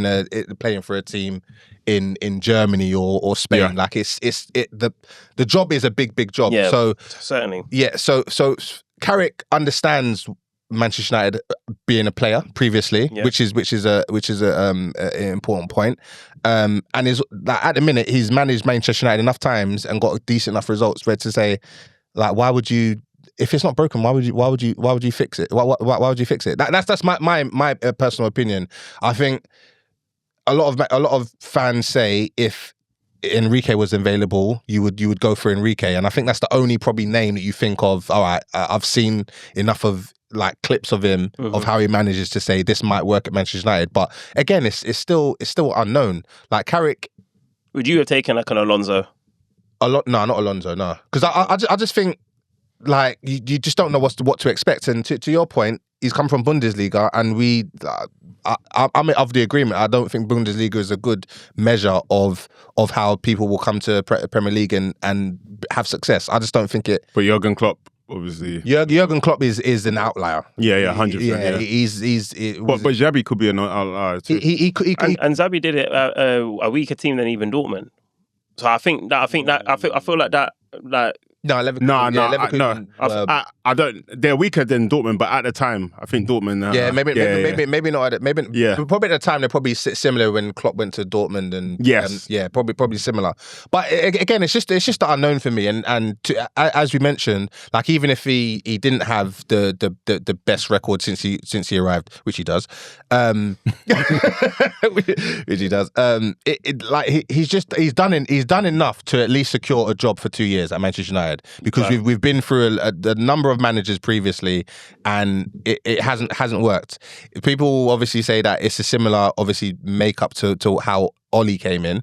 playing for a team in Germany or Spain. Yeah. Like the job is a big job. Yeah, so certainly. Yeah. So Carrick understands Manchester United being a player previously, which is a important point. And is like, at the minute he's managed Manchester United enough times and got decent enough results for it to say, like, why would you? If it's not broken, why would you fix it? Why would you fix it? That's my personal opinion. I think a lot of fans say if Enrique was available, you would go for Enrique, and I think that's the only probably name that you think of. All right, I've seen enough of like clips of him of how he manages to say this might work at Manchester United, but again, it's still unknown. Like Carrick, would you have taken like an Alonso? No, not Alonso, no, because I just think. Like you just don't know what to expect, and to your point, he's come from Bundesliga, and I'm of the agreement. I don't think Bundesliga is a good measure of how people will come to Premier League and have success. I just don't think it. But Jurgen Klopp, obviously, Jurgen Klopp is an outlier. Yeah, 100%. Yeah, he's. But Xabi could be an outlier too. And Xabi did it a weaker team than even Dortmund. So I feel like that. No, Leverkusen. I don't. They're weaker than Dortmund, but at the time, I think Dortmund. Maybe not. Probably at the time they're probably similar when Klopp went to Dortmund, and probably similar. But again, it's just the unknown for me. And as we mentioned, like even if he didn't have the best record since he arrived, which he does, he's done enough to at least secure a job for 2 years at Manchester United. Because we've been through a number of managers previously, and it hasn't worked. People obviously say that it's a similar, obviously, makeup to how Oli came in.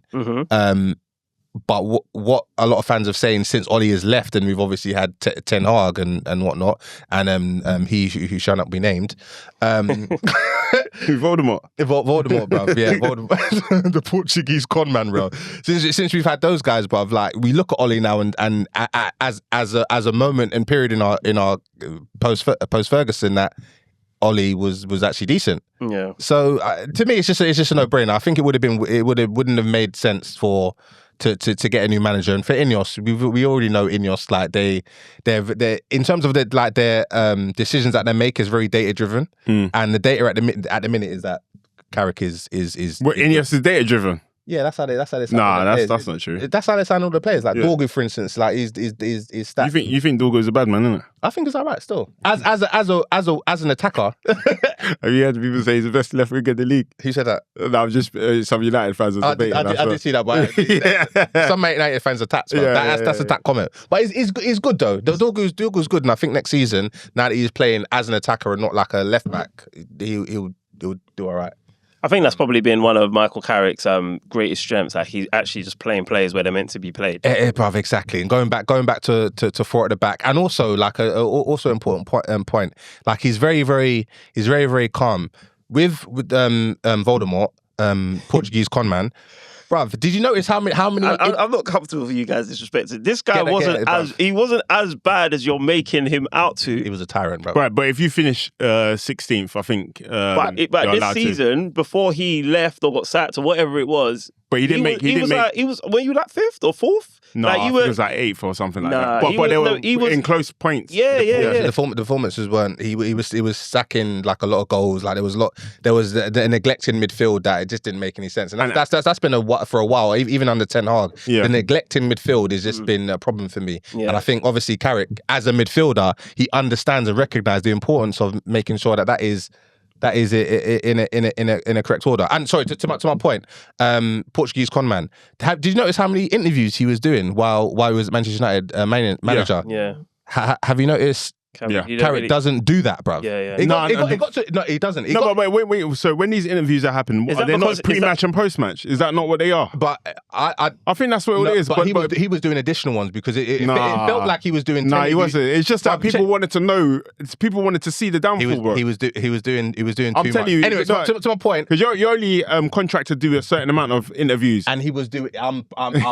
But what a lot of fans are saying since Oli has left, and we've obviously had Ten Hag and whatnot, and he who shall not be named. Voldemort. Voldemort, bruv. Yeah, Voldemort. The Portuguese con man, bro. Since we've had those guys, bruv, like we look at Oli now and as a moment and period in our post Ferguson that Oli was actually decent. Yeah. So to me, it's just a no-brainer. I think it wouldn't have made sense to get a new manager. And for Ineos, we already know Ineos, like they're in terms of their decisions that they make is very data driven, and the data at the minute is that Carrick is. What, Ineos is data driven? Yeah, that's how they sign. Nah, that's not true. That's how they sign all the players. Like Dorgu, for instance, like his stats. You think Dorgu is a bad man, isn't it? I think it's alright still. As an attacker. Have you heard people say he's the best left winger in the league? Who said that? No, I'm just some United fans are debating. I did see that, but some United fans are taxed. That's a tack comment. But he's good though. Dorgu's good, and I think next season, now that he's playing as an attacker and not like a left back, he'll do alright. I think that's probably been one of Michael Carrick's greatest strengths. Like he's actually just playing players where they're meant to be played. Bruv, exactly. And going back to four at the back, and also like also important point. Like he's very calm with Voldemort, Portuguese con man. Bruv, did you notice how many? I'm not comfortable with you guys disrespecting. This guy wasn't as bad as you're making him out to. He was a tyrant, bro. Right, but if you finish 16th, I think. But this season, before he left or got sacked or whatever it was. But he didn't make. Were you like 5th or 4th? No, like I think it was like 8th or something like that. But they were in close points. Yeah. The performances weren't. He was sacking like a lot of goals. Like there was the neglecting midfield that it just didn't make any sense. And that's been for a while, even under Ten Hag. Yeah. The neglecting midfield has just been a problem for me. Yeah. And I think obviously Carrick, as a midfielder, he understands and recognises the importance of making sure that is in a correct order. And sorry, to my point, Portuguese con man. Did you notice how many interviews he was doing while he was Manchester United manager? Yeah. Have you noticed Carrick doesn't do that, bruv. Yeah. He doesn't. But wait. So when these interviews are happening, are they not pre-match and post-match? Is that not what they are? But I think that's what it is. But he was doing additional ones because it felt like he was doing. No, he wasn't. It's just that people wanted to know. People wanted to see the downfall, bro. He was doing too much. I'm telling you. Anyway, to my point, because you're only contracted to do a certain amount of interviews, and he was doing. I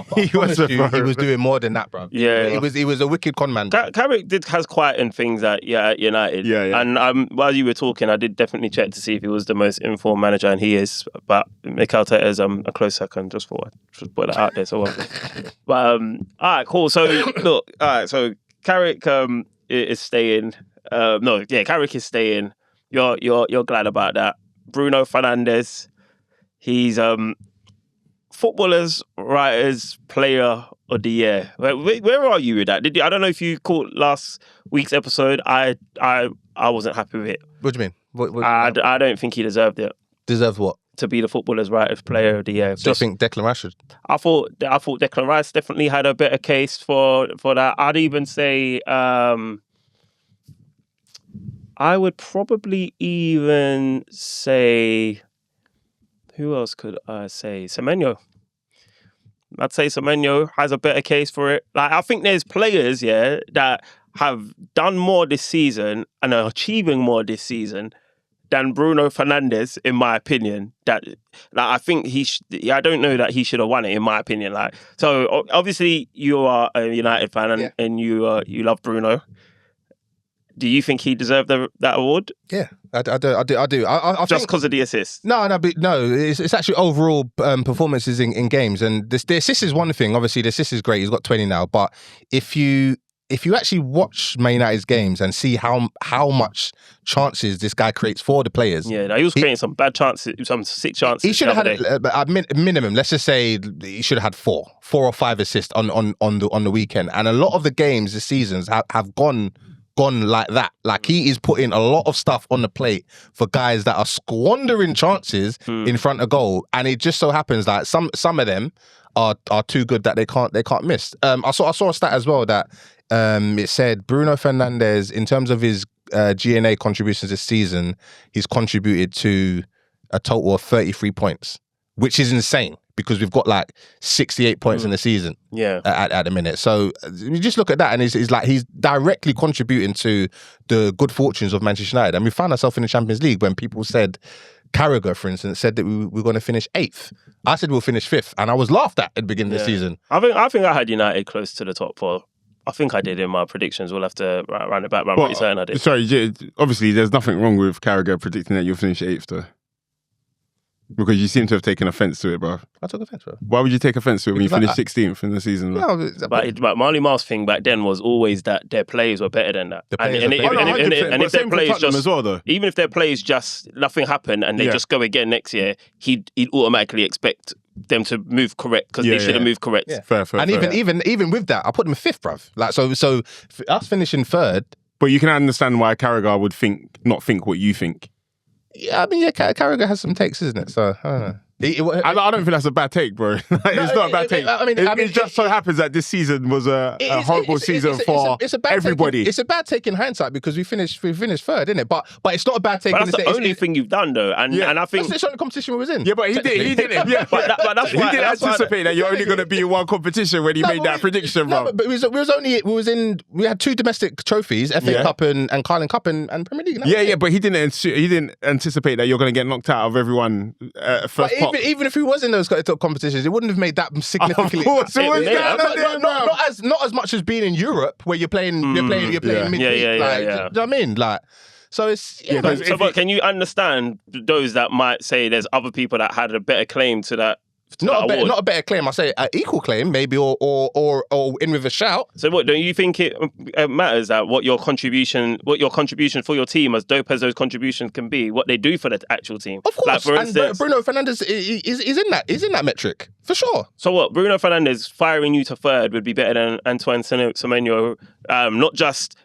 promise you, he was doing more than that, bro. Yeah, he was a wicked con man. Carrick has quite in things at United. Yeah. And while you were talking, I did definitely check to see if he was the most informed manager, and he is. But Mikel Arteta is a close second. Just put that out there. So, but all right, cool. So look, all right. So Carrick is staying. Carrick is staying. You're glad about that. Bruno Fernandes, he's footballers, writers, player of the year. Where are you with that? I don't know if you caught last week's episode. I wasn't happy with it. What do you mean? I don't think he deserved it. Deserved what? To be the footballers, writers, player of the year. Do you think Declan Rice should? I thought Declan Rice definitely had a better case for that. I'd even say I would probably even say, who else could I say? Semenyo. I'd say Semenyo has a better case for it. Like, I think there's players, that have done more this season and are achieving more this season than Bruno Fernandes, in my opinion. I think I don't know that he should have won it, in my opinion. So obviously you are a United fan and you love Bruno. Do you think he deserved that award? Yeah, I do. I just because of the assists? No. It's actually overall performances in games, and the assist is one thing. Obviously, the assist is great. He's got 20 now, but if you actually watch Man United's games and see how much chances this guy creates for the players, he was creating some bad chances, some sick chances. He should have had at minimum. Let's just say he should have had 4 or 5 assists on the weekend, and a lot of the games this season have gone like that. Like, he is putting a lot of stuff on the plate for guys that are squandering chances in front of goal, and it just so happens that some of them are too good that they can't miss. I saw a stat as well that it said Bruno Fernandes, in terms of his GNA contributions this season, he's contributed to a total of 33 points, which is insane, because we've got like 68 points in the season at the minute. So you just look at that, and it's like he's directly contributing to the good fortunes of Manchester United. And we found ourselves in the Champions League when people said, Carragher, for instance, said that we were going to finish 8th. I said we'll finish 5th, and I was laughed at the beginning of the season. I think I had United close to the top 4. I think I did in my predictions. We'll have to run it back, but I'm pretty certain I did. Sorry, obviously there's nothing wrong with Carragher predicting that you'll finish 8th, though. Because you seem to have taken offence to it, bro. I took offence, bro. Why would you take offence to it when you finished 16th in the season? But Marly Marl's thing back then was always that their players were better than that. And if their players just, as well, though. Even if their players just, nothing happened and they just go again next year, he'd automatically expect them to move correct, because they should have moved correct. Yeah. Fair. And even with that, I put them 5th, bruv. Like, so us finishing 3rd. But you can understand why Carragher would not think what you think. Yeah, I mean, Carragher has some takes, isn't it? So, I don't know. I don't think that's a bad take, bro. It's not a bad take. It just so happens that this season was a horrible season for everybody. It's a bad take in hindsight, because we finished 3rd, isn't it? But it's not a bad take. But that's the only thing you've done, though. And I think that's the only competition we was in. Yeah, but he didn't. Yeah, but that's why he didn't anticipate that you're only going to be in one competition when he made that prediction, bro. But we had 2 domestic trophies, FA Cup and Carling Cup and Premier League. Yeah, but he didn't anticipate that you're going to get knocked out of everyone first pot. Even if he was in those top competitions, it wouldn't have made that significantly. Of course, not as much as being in Europe, where you're playing midweek. You know what I mean? Like, so it's but can you understand those that might say there's other people that had a better claim to that? Not a better claim. I say an equal claim, maybe, or in with a shout. So what, don't you think it matters that what your contribution for your team, as dope as those contributions can be, what they do for the actual team? Of course. Like, for instance, and Bruno Fernandes is in that metric. For sure. So what? Bruno Fernandes firing you to third would be better than Antoine Semenyo, not just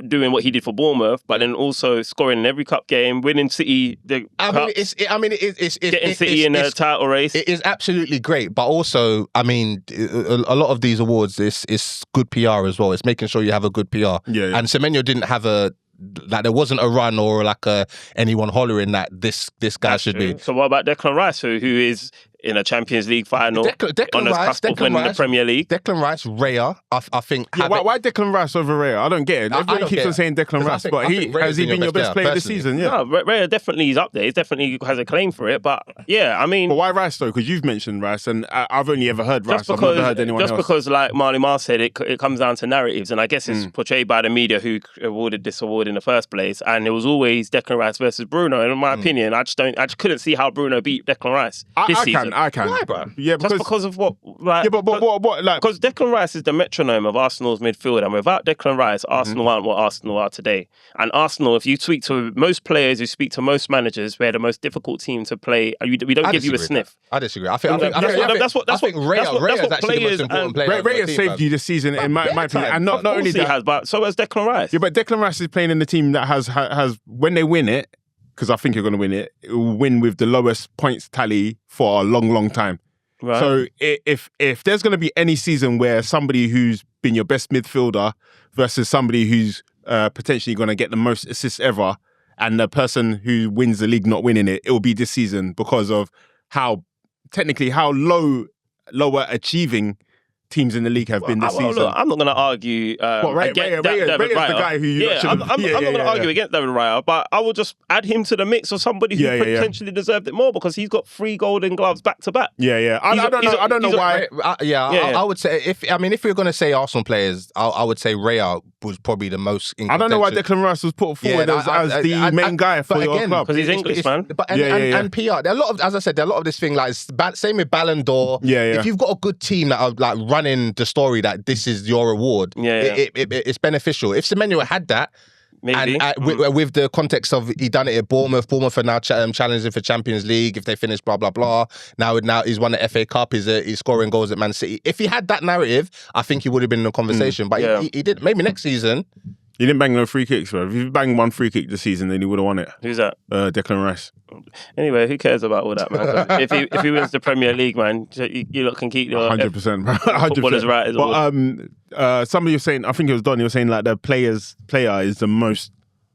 doing what he did for Bournemouth, but then also scoring in every cup game, winning City the cup, getting City in the title race. It is absolutely great, but also, I mean, a lot of these awards is good PR as well. It's making sure you have a good PR. Yeah. And Semenyo didn't have there wasn't a run or anyone hollering that this guy should be. So what about Declan Rice, who is in a Champions League final on the cusp of winning the Premier League? Declan Rice, Raya, I think. Yeah, why Declan Rice over Raya? I don't get it. Everybody keeps on saying Declan Rice, but has he been your best player this season? Yeah. No, Raya definitely is up there. He definitely has a claim for it. But yeah, I mean... But why Rice though? Because you've mentioned Rice and I've only ever heard Rice. I've never heard anyone else. Just because, like Marly Marl said, it comes down to narratives. And I guess it's portrayed by the media who awarded this award in the first place. And it was always Declan Rice versus Bruno. And in my opinion, I just couldn't see how Bruno beat Declan Rice this season. I can. Why, bro? Yeah, because of what? Like, yeah, but what? Like, because Declan Rice is the metronome of Arsenal's midfield, and without Declan Rice, Arsenal aren't what Arsenal are today. And Arsenal, if you speak to most players, who speak to most managers, we're the most difficult team to play. We don't give you a sniff. I disagree. I think Raya is the most important player. Raya saved you this season, in my opinion, and not only that, has, but so has Declan Rice. Yeah, but Declan Rice is playing in the team that has when they win it, because I think you're going to win it. It will win with the lowest points tally for a long, long time. Right. So if there's going to be any season where somebody who's been your best midfielder versus somebody who's potentially going to get the most assists ever, and the person who wins the league not winning it, it will be this season because of how lower achieving teams in the league have been this season. Look, I'm not going to argue against David Raya. The guy who I'm not going to argue against David Raya, but I will just add him to the mix of somebody who potentially deserved it more because he's got 3 golden gloves back to back. I don't know why. I would say if we're going to say Arsenal players, I would say Raya was probably the most. I don't know why Declan Rice was put forward as the main guy for your club because he's English, man. And PR. There are a lot of, as I said, there are a lot of this thing like same with Ballon d'Or. If you've got a good team that are like running the story that this is your award, it's beneficial. If Semenyo had that, maybe. And with the context of he done it at Bournemouth are now challenging for Champions League if they finish blah blah blah. Now he's won the FA Cup. He's scoring goals at Man City. If he had that narrative, I think he would have been in the conversation. But he did. Maybe next season. He didn't bang no free kicks, bro. If he banged 1 free kick this season, then he would have won it. Who's that? Declan Rice. Anyway, who cares about all that, man? if he wins the Premier League, man, you lot can keep your 100%, bro. 100%. Right. But somebody was saying, I think it was Don. He was saying like the player is the most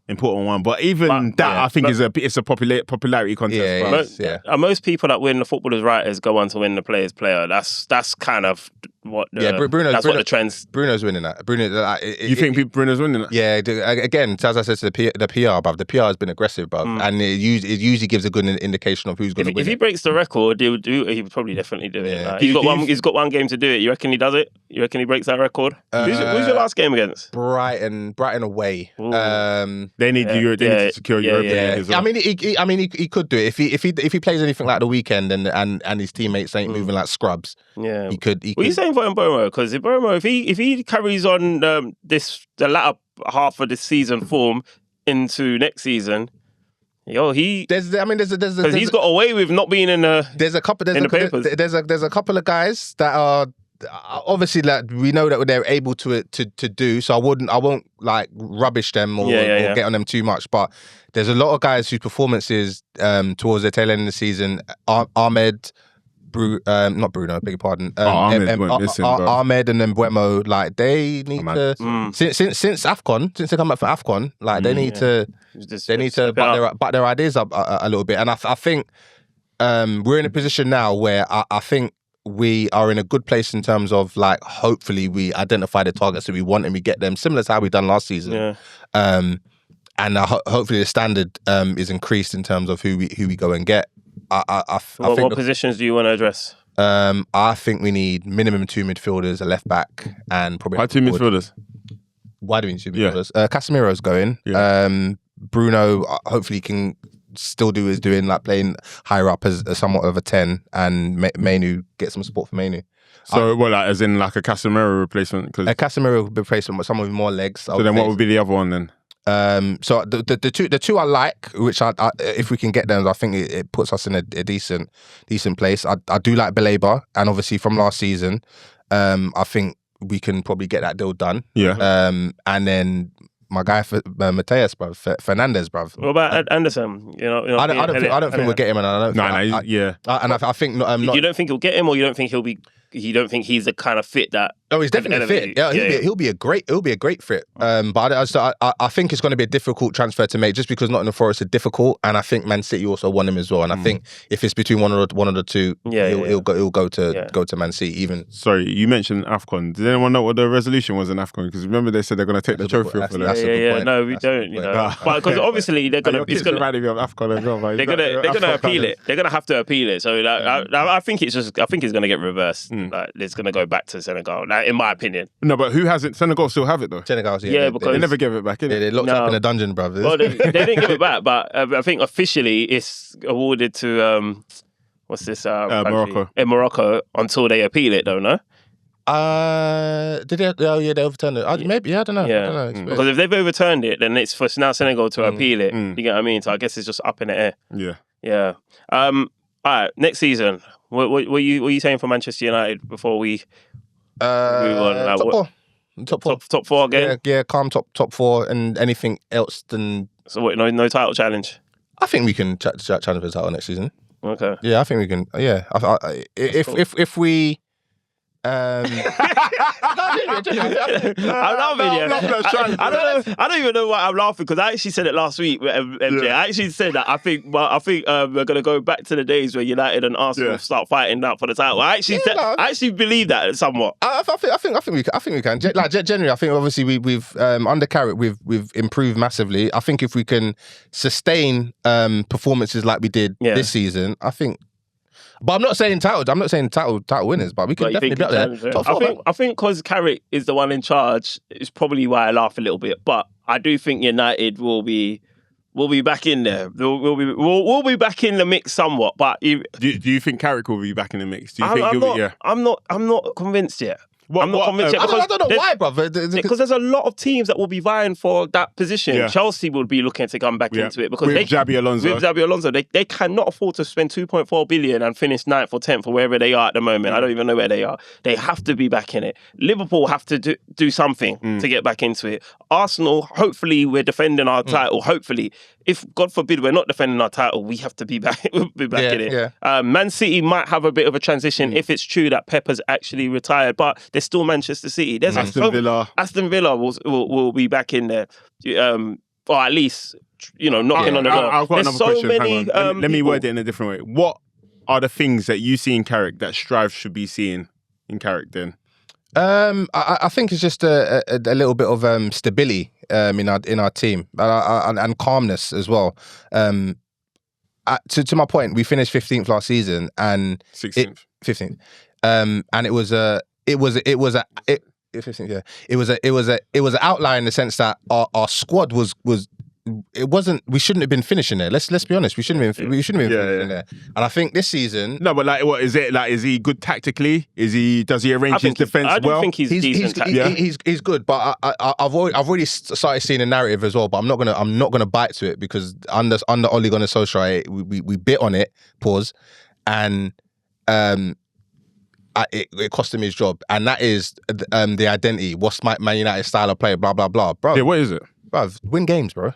important one, but I think it's a popularity contest. Most people that win the footballers' writers go on to win the players' player. That's kind of what what the trends. Bruno's winning that. You think Bruno's winning that? Yeah. Again, as I said to the PR, bruv, the PR has been aggressive, bruv, and it usually gives a good indication of who's going to win. If he breaks the record, he would probably definitely do it. Like, he's got one game to do it. You reckon he does it? You reckon he breaks that record? Who's your last game against? Brighton away. They need to secure Europe. As well. He could do it if he plays anything like the weekend and his teammates ain't moving like scrubs. Yeah, he could. What are you saying for Mbeumo? Because if he carries on the latter half of this season form into next season, because he's got away with not being in the. There's a couple of guys that are. Obviously, like we know that they're able to do. So I won't like rubbish them or get on them too much. But there's a lot of guys whose performances towards the tail end of the season, Ahmed, not Bruno, beg your pardon. Ahmed and Mbeumo, like they need to since AFCON, since they come back from AFCON, like they need to back their ideas up a little bit. And I think we're in a position now where I think we are in a good place in terms of like hopefully we identify the targets that we want and we get them similar to how we done last season. And hopefully the standard is increased in terms of who we go and get. What positions do you want to address? I think we need minimum 2 midfielders, a left back, and probably. Why 2 midfielders? Why do we need 2 midfielders? Casemiro's going. Bruno hopefully can still do his doing, like playing higher up as somewhat of a 10, and Mainu get some support for Mainu. So, as in like a Casemiro replacement? A Casemiro replacement with someone with more legs. So then what would be the other one then? So the two I like, which I if we can get them, I think it puts us in a decent place. I do like Belabor, and obviously from last season, I think we can probably get that deal done. Yeah. And then my guy Mateus, bruv, Fernandez, bruv. What about Anderson? I don't think we'll get him, and I don't. I think not. You don't think he'll get him, or you don't think he'll be? You don't think he's the kind of fit that? Oh, he's definitely fit. Yeah, he'll be a great fit. But I think it's going to be a difficult transfer to make, just because Nottingham Forest are difficult, and I think Man City also want him as well. And I think if it's between one of the two, he'll go to Man City. Even sorry, you mentioned AFCON. Did anyone know what the resolution was in AFCON? Because remember they said they're going to take the trophy off of them. Yeah. No, we don't. But because obviously they're going to. It's going to remind me of AFCON as well. They're going to appeal it. They're going to have to appeal it. So I think it's going to get reversed. Like it's going to go back to Senegal. Like, in my opinion. No, but who hasn't? Senegal still have it though. Senegal, because they never gave it back. They locked up in a dungeon, brothers. Well, they didn't give it back, but I think officially it's awarded to what's this? Morocco. In Morocco until they appeal it, though. No. Did they? Oh yeah, they overturned it. Maybe I don't know. Yeah, I don't know. Because if they've overturned it, then it's for now Senegal to appeal it. You get what I mean? So I guess it's just up in the air. Yeah. All right, next season. What were you saying for Manchester United before we move on? Top four again? Yeah, calm top four, and anything else than. So what? No title challenge. I think we can challenge for the title next season. Okay. Yeah, I think we can. Yeah, if we. I don't even know why I'm laughing, because I actually said it last week with MJ. I actually said that I think we're gonna go back to the days where United and Arsenal start fighting out for the title. I actually believe that somewhat. I think we can. Like generally, I think obviously we've under Carrick we've improved massively. I think if we can sustain performances like we did this season, I think. But I'm not saying title winners, but we can definitely be up there. I think because Carrick is the one in charge, it's probably why I laugh a little bit. But I do think United will be back in there. We'll be back in the mix somewhat. But do you think Carrick will be back in the mix? Do you think I'm not convinced yet. I'm not convinced yet. I don't know why, brother. Because there's a lot of teams that will be vying for that position. Yeah. Chelsea would be looking to come back into it because with Xabi Alonso, they cannot afford to spend 2.4 billion and finish 9th or 10th or wherever they are at the moment. I don't even know where they are. They have to be back in it. Liverpool have to do something to get back into it. Arsenal, hopefully we're defending our title. Hopefully, if God forbid we're not defending our title, we have to be back in it. Yeah. Man City might have a bit of a transition if it's true that Pep has actually retired, but they're still Manchester City. There's Aston Villa will be back in there, or at least knocking on the door. I've got There's another so question. many. Let me word it in a different way. What are the things that you see in Carrick that Strive should be seeing in Carrick then? I think it's just a little bit of stability in our team and calmness as well. To my point, we finished 15th last season and 16th, 15th, and it was an outlier in the sense that our squad was. It wasn't. We shouldn't have been finishing there. Let's be honest. We shouldn't have been finishing there. And I think this season. No, but what is it? Like, is he good tactically? Does he arrange his defense well? I think he's decent. He's good, but I've already started seeing a narrative as well. But I'm not gonna bite to it because under Ole Gunnar Solskjaer, we bit on it. And it cost him his job, and that is the identity. What's Man United style of play? Blah blah blah, bro. Yeah, what is it? Bruv, win games, bro.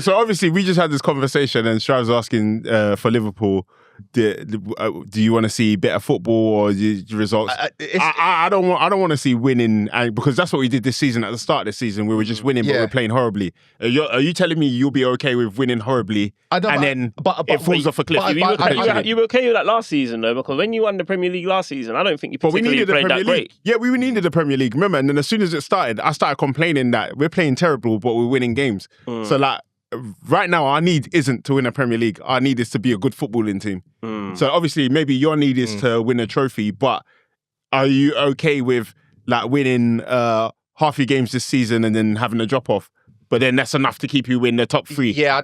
So obviously we just had this conversation and Strive's asking for Liverpool, do you want to see better football or the results? I don't want to see winning, because that's what we did this season. At the start of this season, we were just winning, but we're playing horribly. Are you telling me you'll be okay with winning horribly it falls off a cliff? You were okay with that last season though, because when you won the Premier League last season, I don't think you particularly played that great. Yeah, we needed the Premier League, remember? And then as soon as it started, I started complaining that we're playing terrible, but we're winning games. So like, right now, our need isn't to win a Premier League. Our need is to be a good footballing team. So obviously, maybe your need is to win a trophy, but are you okay with like winning half your games this season and then having a drop off? but then that's enough to keep you in the top 3. Yeah,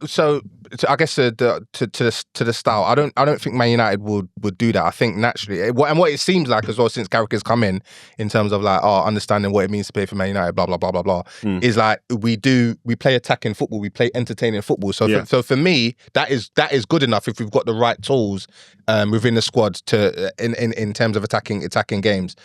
so I guess to the style, I don't think Man United would do that. I think naturally, and what it seems like as well since Carrick has come in terms of like understanding what it means to play for Man United, blah blah blah blah blah, is like we play attacking football, we play entertaining football. So for me, that is good enough if we've got the right tools within the squad to in terms of attacking games.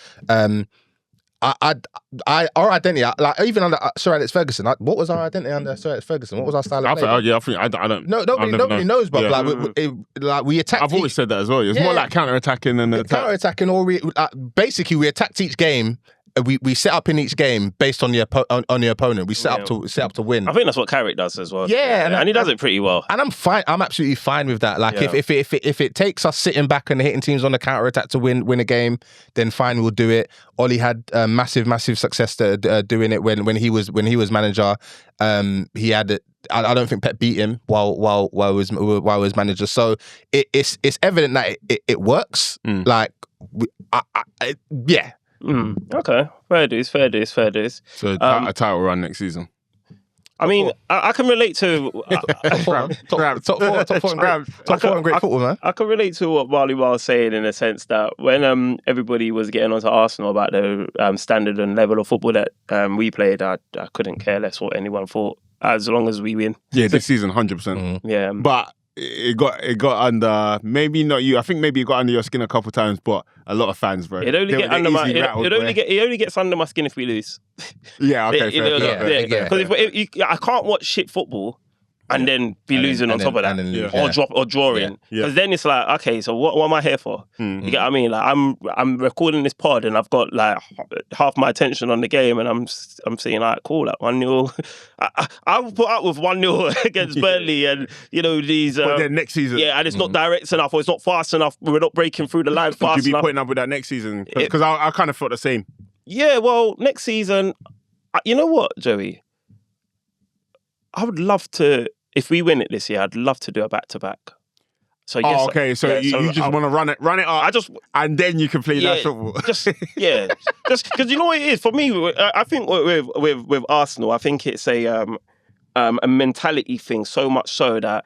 Our identity, like even under Sir Alex Ferguson, what was our identity under Sir Alex Ferguson? What was our style of play? I don't. Nobody knows, but we attacked. I've always said that as well. It's more like counter-attacking than counter-attacking, or we basically we attacked each game. We set up in each game based on the opponent. We set up to win. I think that's what Carrick does as well. Yeah, and he does it pretty well. And I'm fine. I'm absolutely fine with that. Like if it takes us sitting back and hitting teams on the counter attack to win a game, then fine, we'll do it. Ollie had massive success doing it when he was manager. He had. I don't think Pep beat him while he was manager. So it's evident that it works. Like yeah. Okay, fair dues. So a title run next season. I mean, I can relate to top four and great football, man. I can relate to what Marly Marl was saying in the sense that when everybody was getting onto Arsenal about the standard and level of football that we played, I couldn't care less what anyone thought as long as we win. Yeah, this season 100%. Yeah, but it got under, maybe not you. I think maybe it got under your skin a couple of times, but a lot of fans, bro. It only gets under my skin if we lose. Yeah, okay, fair. Because I can't watch shit football and then be losing on top of that, or drawing. Because then it's like, okay, so what am I here for? You get what I mean? Like I'm recording this pod and I've got like half my attention on the game, and I'm saying like, cool, like 1-0. I'll put up with 1-0 against Burnley, and these. But then next season, and it's not direct enough, or it's not fast enough. We're not breaking through the line fast enough. Would you be putting up with that next season? Because I kind of felt the same. Yeah, well, next season, you know what, Joey? I would love to, if we win it this year, I'd love to do a back-to-back. So yes, okay. So you just want to run it up. And then you can play that football. just because you know what it is for me. I think with Arsenal, I think it's a mentality thing. So much so that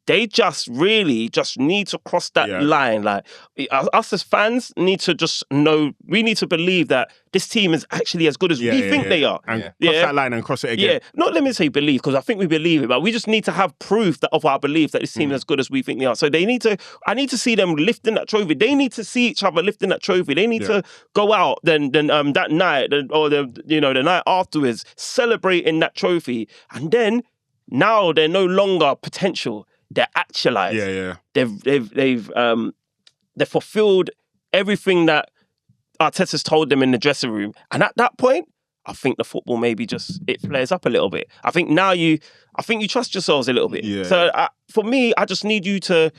they just really need to cross that line. Like us as fans need to just know. We need to believe that this team is actually as good as we think they are. And cross that line and cross it again. Yeah, not let me say believe, because I think we believe it, but we just need to have proof of our belief that this team is as good as we think they are. So I need to see them lifting that trophy. They need to see each other lifting that trophy. They need to go out then that night or the night afterwards celebrating that trophy, and then now they're no longer potential. They're actualized. Yeah. They've fulfilled everything that Arteta's told them in the dressing room, and at that point, I think the football maybe just it flares up a little bit. I think now you trust yourselves a little bit. Yeah. So for me, I just need you to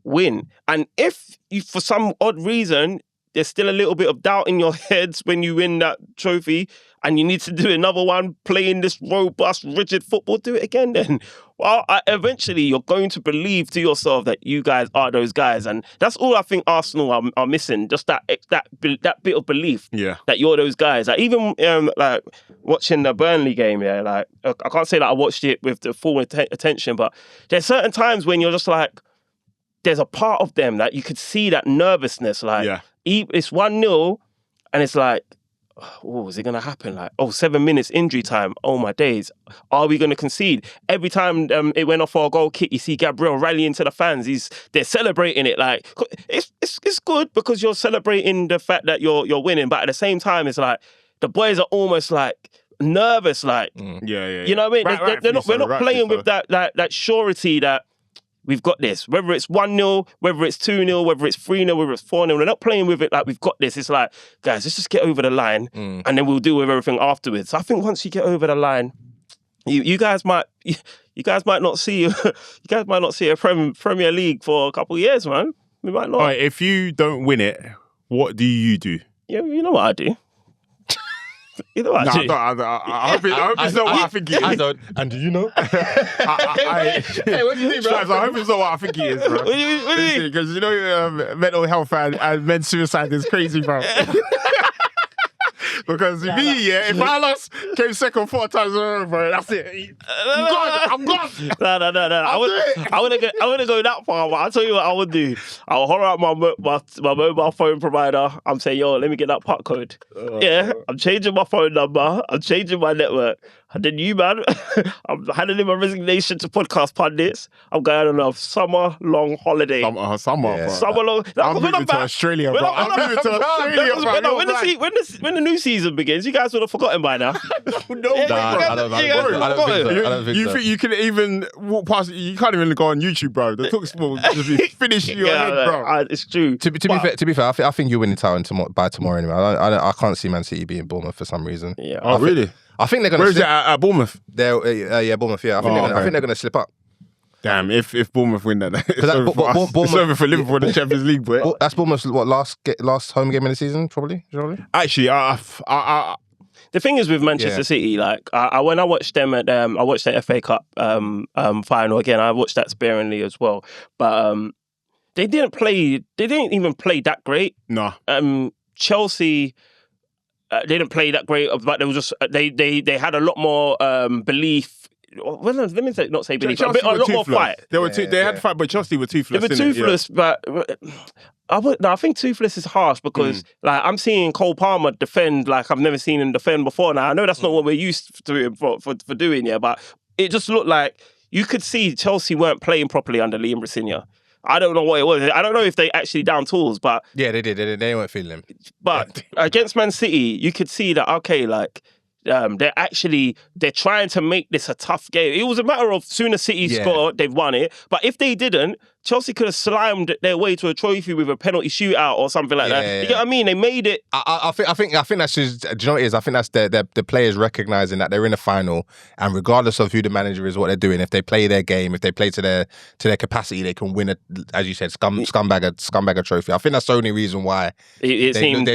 win, and if you for some odd reason there's still a little bit of doubt in your heads when you win that trophy, and you need to do another one playing this robust, rigid football, do it again then. Well, eventually you're going to believe to yourself that you guys are those guys. And that's all I think Arsenal are missing, just that bit of belief that you're those guys. Like even like watching the Burnley game, like I can't say that I watched it with the full attention, but there's certain times when you're just like, there's a part of them that you could see that nervousness, like it's 1-0 and it's like, oh, is it going to happen? Like, 7 minutes injury time. Oh, my days. Are we going to concede? Every time it went off for a goal kick, you see Gabriel rallying to the fans. They're celebrating it. Like, it's good because you're celebrating the fact that you're winning. But at the same time, it's like the boys are almost like nervous. Like, you know what I mean? We're not playing with that surety that we've got this. Whether it's 1-0, whether it's 2-0, whether it's 3-0, whether it's 4-0, we're not playing with it like we've got this. It's like, guys, let's just get over the line and then we'll deal with everything afterwards. So I think once you get over the line, you guys might not see a Premier League for a couple of years, man. We might not. All right, if you don't win it, what do you do? Yeah, you know what I do. You know what I do? I hope it's not what I think it is. I don't. And do you know? Hey, what do you think, bro? I hope it's not what I think it is, bro. What do you mean? Because mental health and men's suicide is crazy, bro. Because if I lost, came second 4 times in a row, bro, that's it. I'm gone. No. I wouldn't go that far, but I'll tell you what I would do. I'll horror out my mobile phone provider. I'm saying, yo, let me get that part code. I'm changing my phone number. I'm changing my network. And then you, man, I'm handing my resignation to Podcast Pundits. I'm going on a summer-long holiday. Summer, bro. Summer-long. I'm moving to Australia, bro. I'm moving to Australia, bro. When the new season begins, you guys would have forgotten by now. No, I don't think so. You can even walk past, you can't even go on YouTube, bro. The talk sport will just be finishing your head, bro. It's true. To be fair, I think you win the title by tomorrow anyway. I can't see Man City being Bournemouth for some reason. Yeah. Oh, really? I think they're going to. Where is it at Bournemouth? They're Bournemouth. Yeah, I think they're going to slip up. Damn, if Bournemouth win that, it's that- over for us. Bournemouth- It's over for Liverpool in the Champions League, boy. Well, that's Bournemouth's last home game of the season, probably. Actually, The thing is with Manchester City, like when I watched them at I watched the FA Cup final again. I watched that sparingly as well, but they didn't even play that great. no. Chelsea. They didn't play that great, but they was just they had a lot more belief. Well, let me not say belief. A lot more fight. They were they had fight, but Chelsea were toothless. They were toothless, but I think toothless is harsh because like I'm seeing Cole Palmer defend like I've never seen him defend before. Now I know that's not what we're used to him for doing, but it just looked like you could see Chelsea weren't playing properly under Liam Brasilia. I don't know what it was. I don't know if they actually down tools, but Yeah, they did. They weren't feeling him. But against Man City, you could see that, okay, like, they're trying to make this a tough game. It was a matter of sooner City score, they've won it. But if they didn't, Chelsea could have slimed their way to a trophy with a penalty shootout or something like that. You get what I mean? They made it. I think that's just. Do you know what it is? I think that's the players recognizing that they're in a final, and regardless of who the manager is, what they're doing, if they play their game, if they play to their capacity, they can win a, as you said, scumbagger trophy. I think that's the only reason why It seemed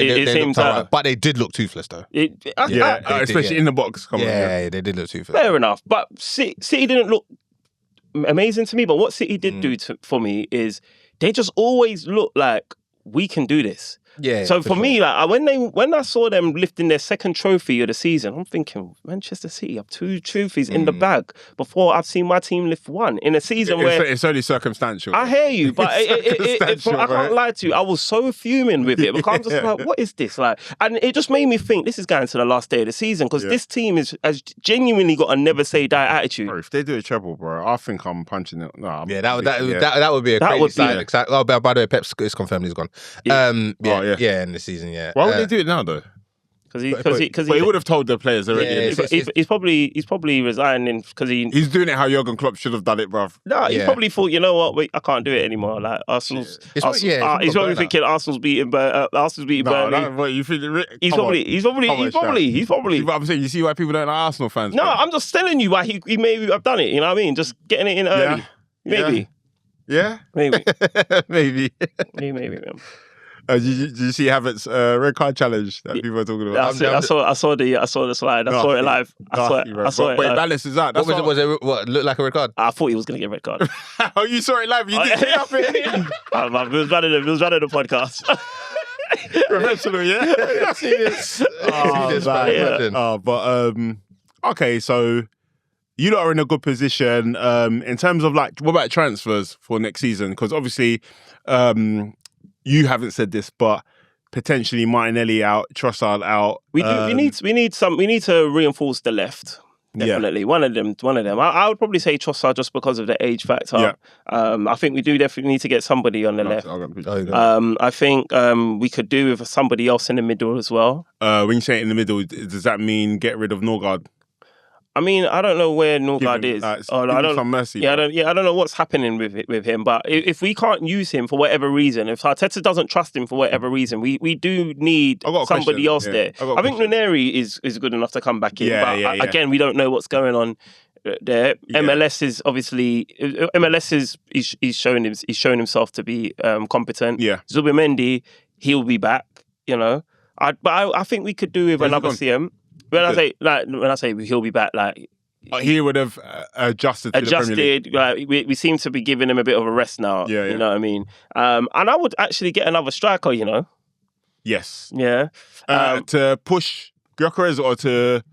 but they did look toothless though. Especially in the box. They did look toothless. Fair enough, but City didn't look amazing to me. But what City did do for me is they just always look like we can do this. Yeah. So for me, like when I saw them lifting their second trophy of the season, I'm thinking Manchester City have 2 trophies in the bag before I've seen my team lift one in a season where it's only circumstantial. I hear you, but I can't lie to you. I was so fuming with it because I'm just like, what is this like? And it just made me think this is going to the last day of the season because this team has genuinely got a never say die attitude. Bro, if they do a treble, bro, I think I'm punching it. No, that would be a crazy sign. Oh, by the way, Pep's is confirmed he's gone. Yeah, in the season, Why would they do it now, though? Because he would have told the players already. He's probably resigning because he's doing it how Jurgen Klopp should have done it, bruv. No, he probably thought, you know what, wait, I can't do it anymore. Like Arsenal's, he's probably thinking Arsenal's beating Burnley. No, you think he's probably. But I'm saying, you see why people don't like Arsenal fans? No, bro? I'm just telling you why he maybe have done it. You know what I mean? Just getting it in early. Maybe. Yeah. Maybe. Maybe. Maybe. Did you see Havertz's red card challenge that people are talking about? I saw the slide. I saw it live. I saw it. Wait, Ballas is that? What was it? What looked like a red card? I thought he was going to get a red card. Oh, you saw it live? You didn't see nothing? It was running the podcast. Professional, yeah? I see this. Okay, so you lot are in a good position in terms of like, what about transfers for next season? Because obviously, you haven't said this, but potentially Martinelli out, Trossard out. We need to reinforce the left. Definitely, one of them. I would probably say Trossard just because of the age factor. Yeah. I think we do definitely need to get somebody on the left. I think we could do with somebody else in the middle as well. When you say in the middle, does that mean get rid of Norgard? I mean, I don't know where Norgard is. I don't some mercy. I don't know what's happening with him. But if we can't use him for whatever reason, if Arteta doesn't trust him for whatever reason, we do need somebody else there. I think Nuneri is good enough to come back in. Again, we don't know what's going on there. Yeah. MLS is obviously he's shown himself to be competent. Yeah. Zubimendi, he'll be back. You know, I think we could do with another CM. When I say he'll be back, like he would have adjusted to the Premier League. Like we seem to be giving him a bit of a rest now. Yeah. You know what I mean? And I would actually get another striker. You know? Yes. Yeah. To push Gyökeres or to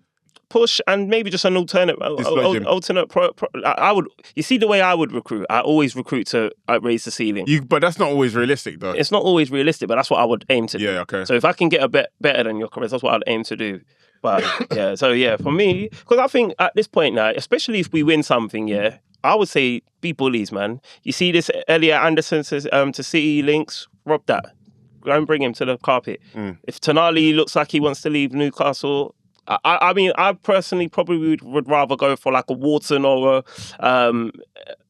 push and maybe just an alternate. I would. You see the way I would recruit. I always recruit to raise the ceiling. But that's not always realistic, though. It's not always realistic, but that's what I would aim to do. Yeah, okay. So if I can get a bit better than Gyökeres, that's what I'd aim to do. But yeah, so yeah, for me, because I think at this point now, especially if we win something, yeah, I would say be bullies, man. You see this Elliot Anderson to City links, rob that. Go and bring him to the carpet. If Tonali looks like he wants to leave Newcastle, I mean, I personally probably would rather go for like a Wharton or a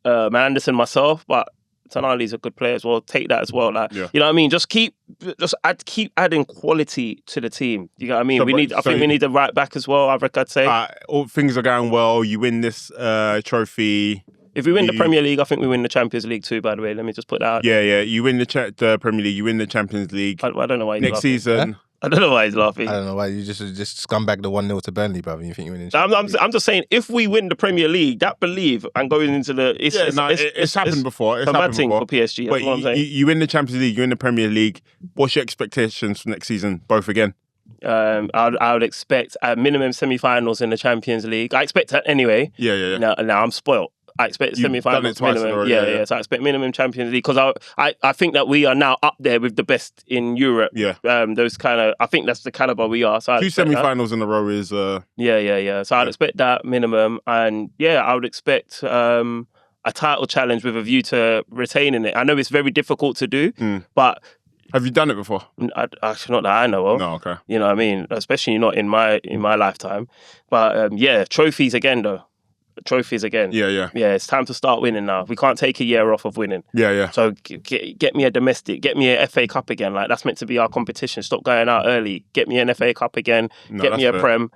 Anderson myself, but Tonali's a good player as well. Take that as well. Like, you know what I mean? Keep adding quality to the team. You know what I mean? I think we need a right back as well. I'd say. All things are going well. You win this trophy. If we win the Premier League, I think we win the Champions League too. By the way, let me just put that out. Yeah. You win the Premier League. You win the Champions League. I don't know why. Next season. I don't know why he's laughing. I don't know why you just scumbag the 1-0 to Burnley, brother. You think you win? I'm just saying, if we win the Premier League, that believe and going into the it's happened before. It's happened before for PSG. That's what I'm saying. You win the Champions League, you win the Premier League. What's your expectations for next season? Both again. I would expect minimum semi-finals in the Champions League. I expect that anyway. Yeah. Now I'm spoiled. I expect semi-finals minimum. Already, yeah. So I expect minimum Champions League because I think that we are now up there with the best in Europe. Yeah. Those kind of, I think that's the caliber we are. So 2 semi-finals in a row is. Yeah. So I'd expect that minimum, and I would expect a title challenge with a view to retaining it. I know it's very difficult to do, but. Have you done it before? Actually, not that I know of. No, okay. You know what I mean? Especially not in my lifetime. But trophies again though. Trophies again. Yeah. Yeah, it's time to start winning now. We can't take a year off of winning. Yeah. So get me a domestic, get me a FA Cup again. Like that's meant to be our competition. Stop going out early. Get me an FA Cup again. Get me a fair. Prem.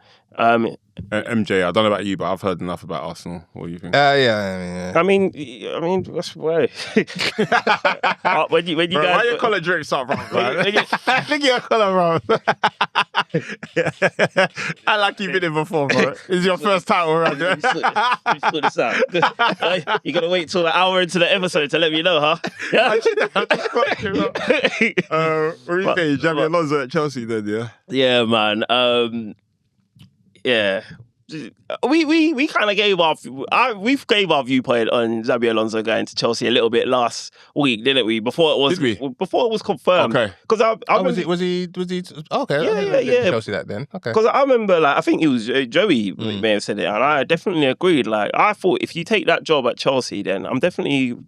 MJ, I don't know about you, but I've heard enough about Arsenal. What do you think? Yeah. I mean, that's way. when you guys, why your collar drinks up, bro? Look at your collar, bro. I like you've been in before, bro. This is your first title, right? You sort this out. You gotta wait till an hour into the episode to let me know, huh? Yeah. What do you think? Xabi Alonso at Chelsea, then, yeah. Yeah, man. Yeah. We kind of gave our viewpoint on Xabi Alonso going to Chelsea a little bit last week, didn't we? Before it was confirmed. Okay. Because was he? Okay. Yeah. Chelsea that then. Okay. Because I remember, I think it was Joey may have said it, and I definitely agreed. I thought if you take that job at Chelsea, then I'm definitely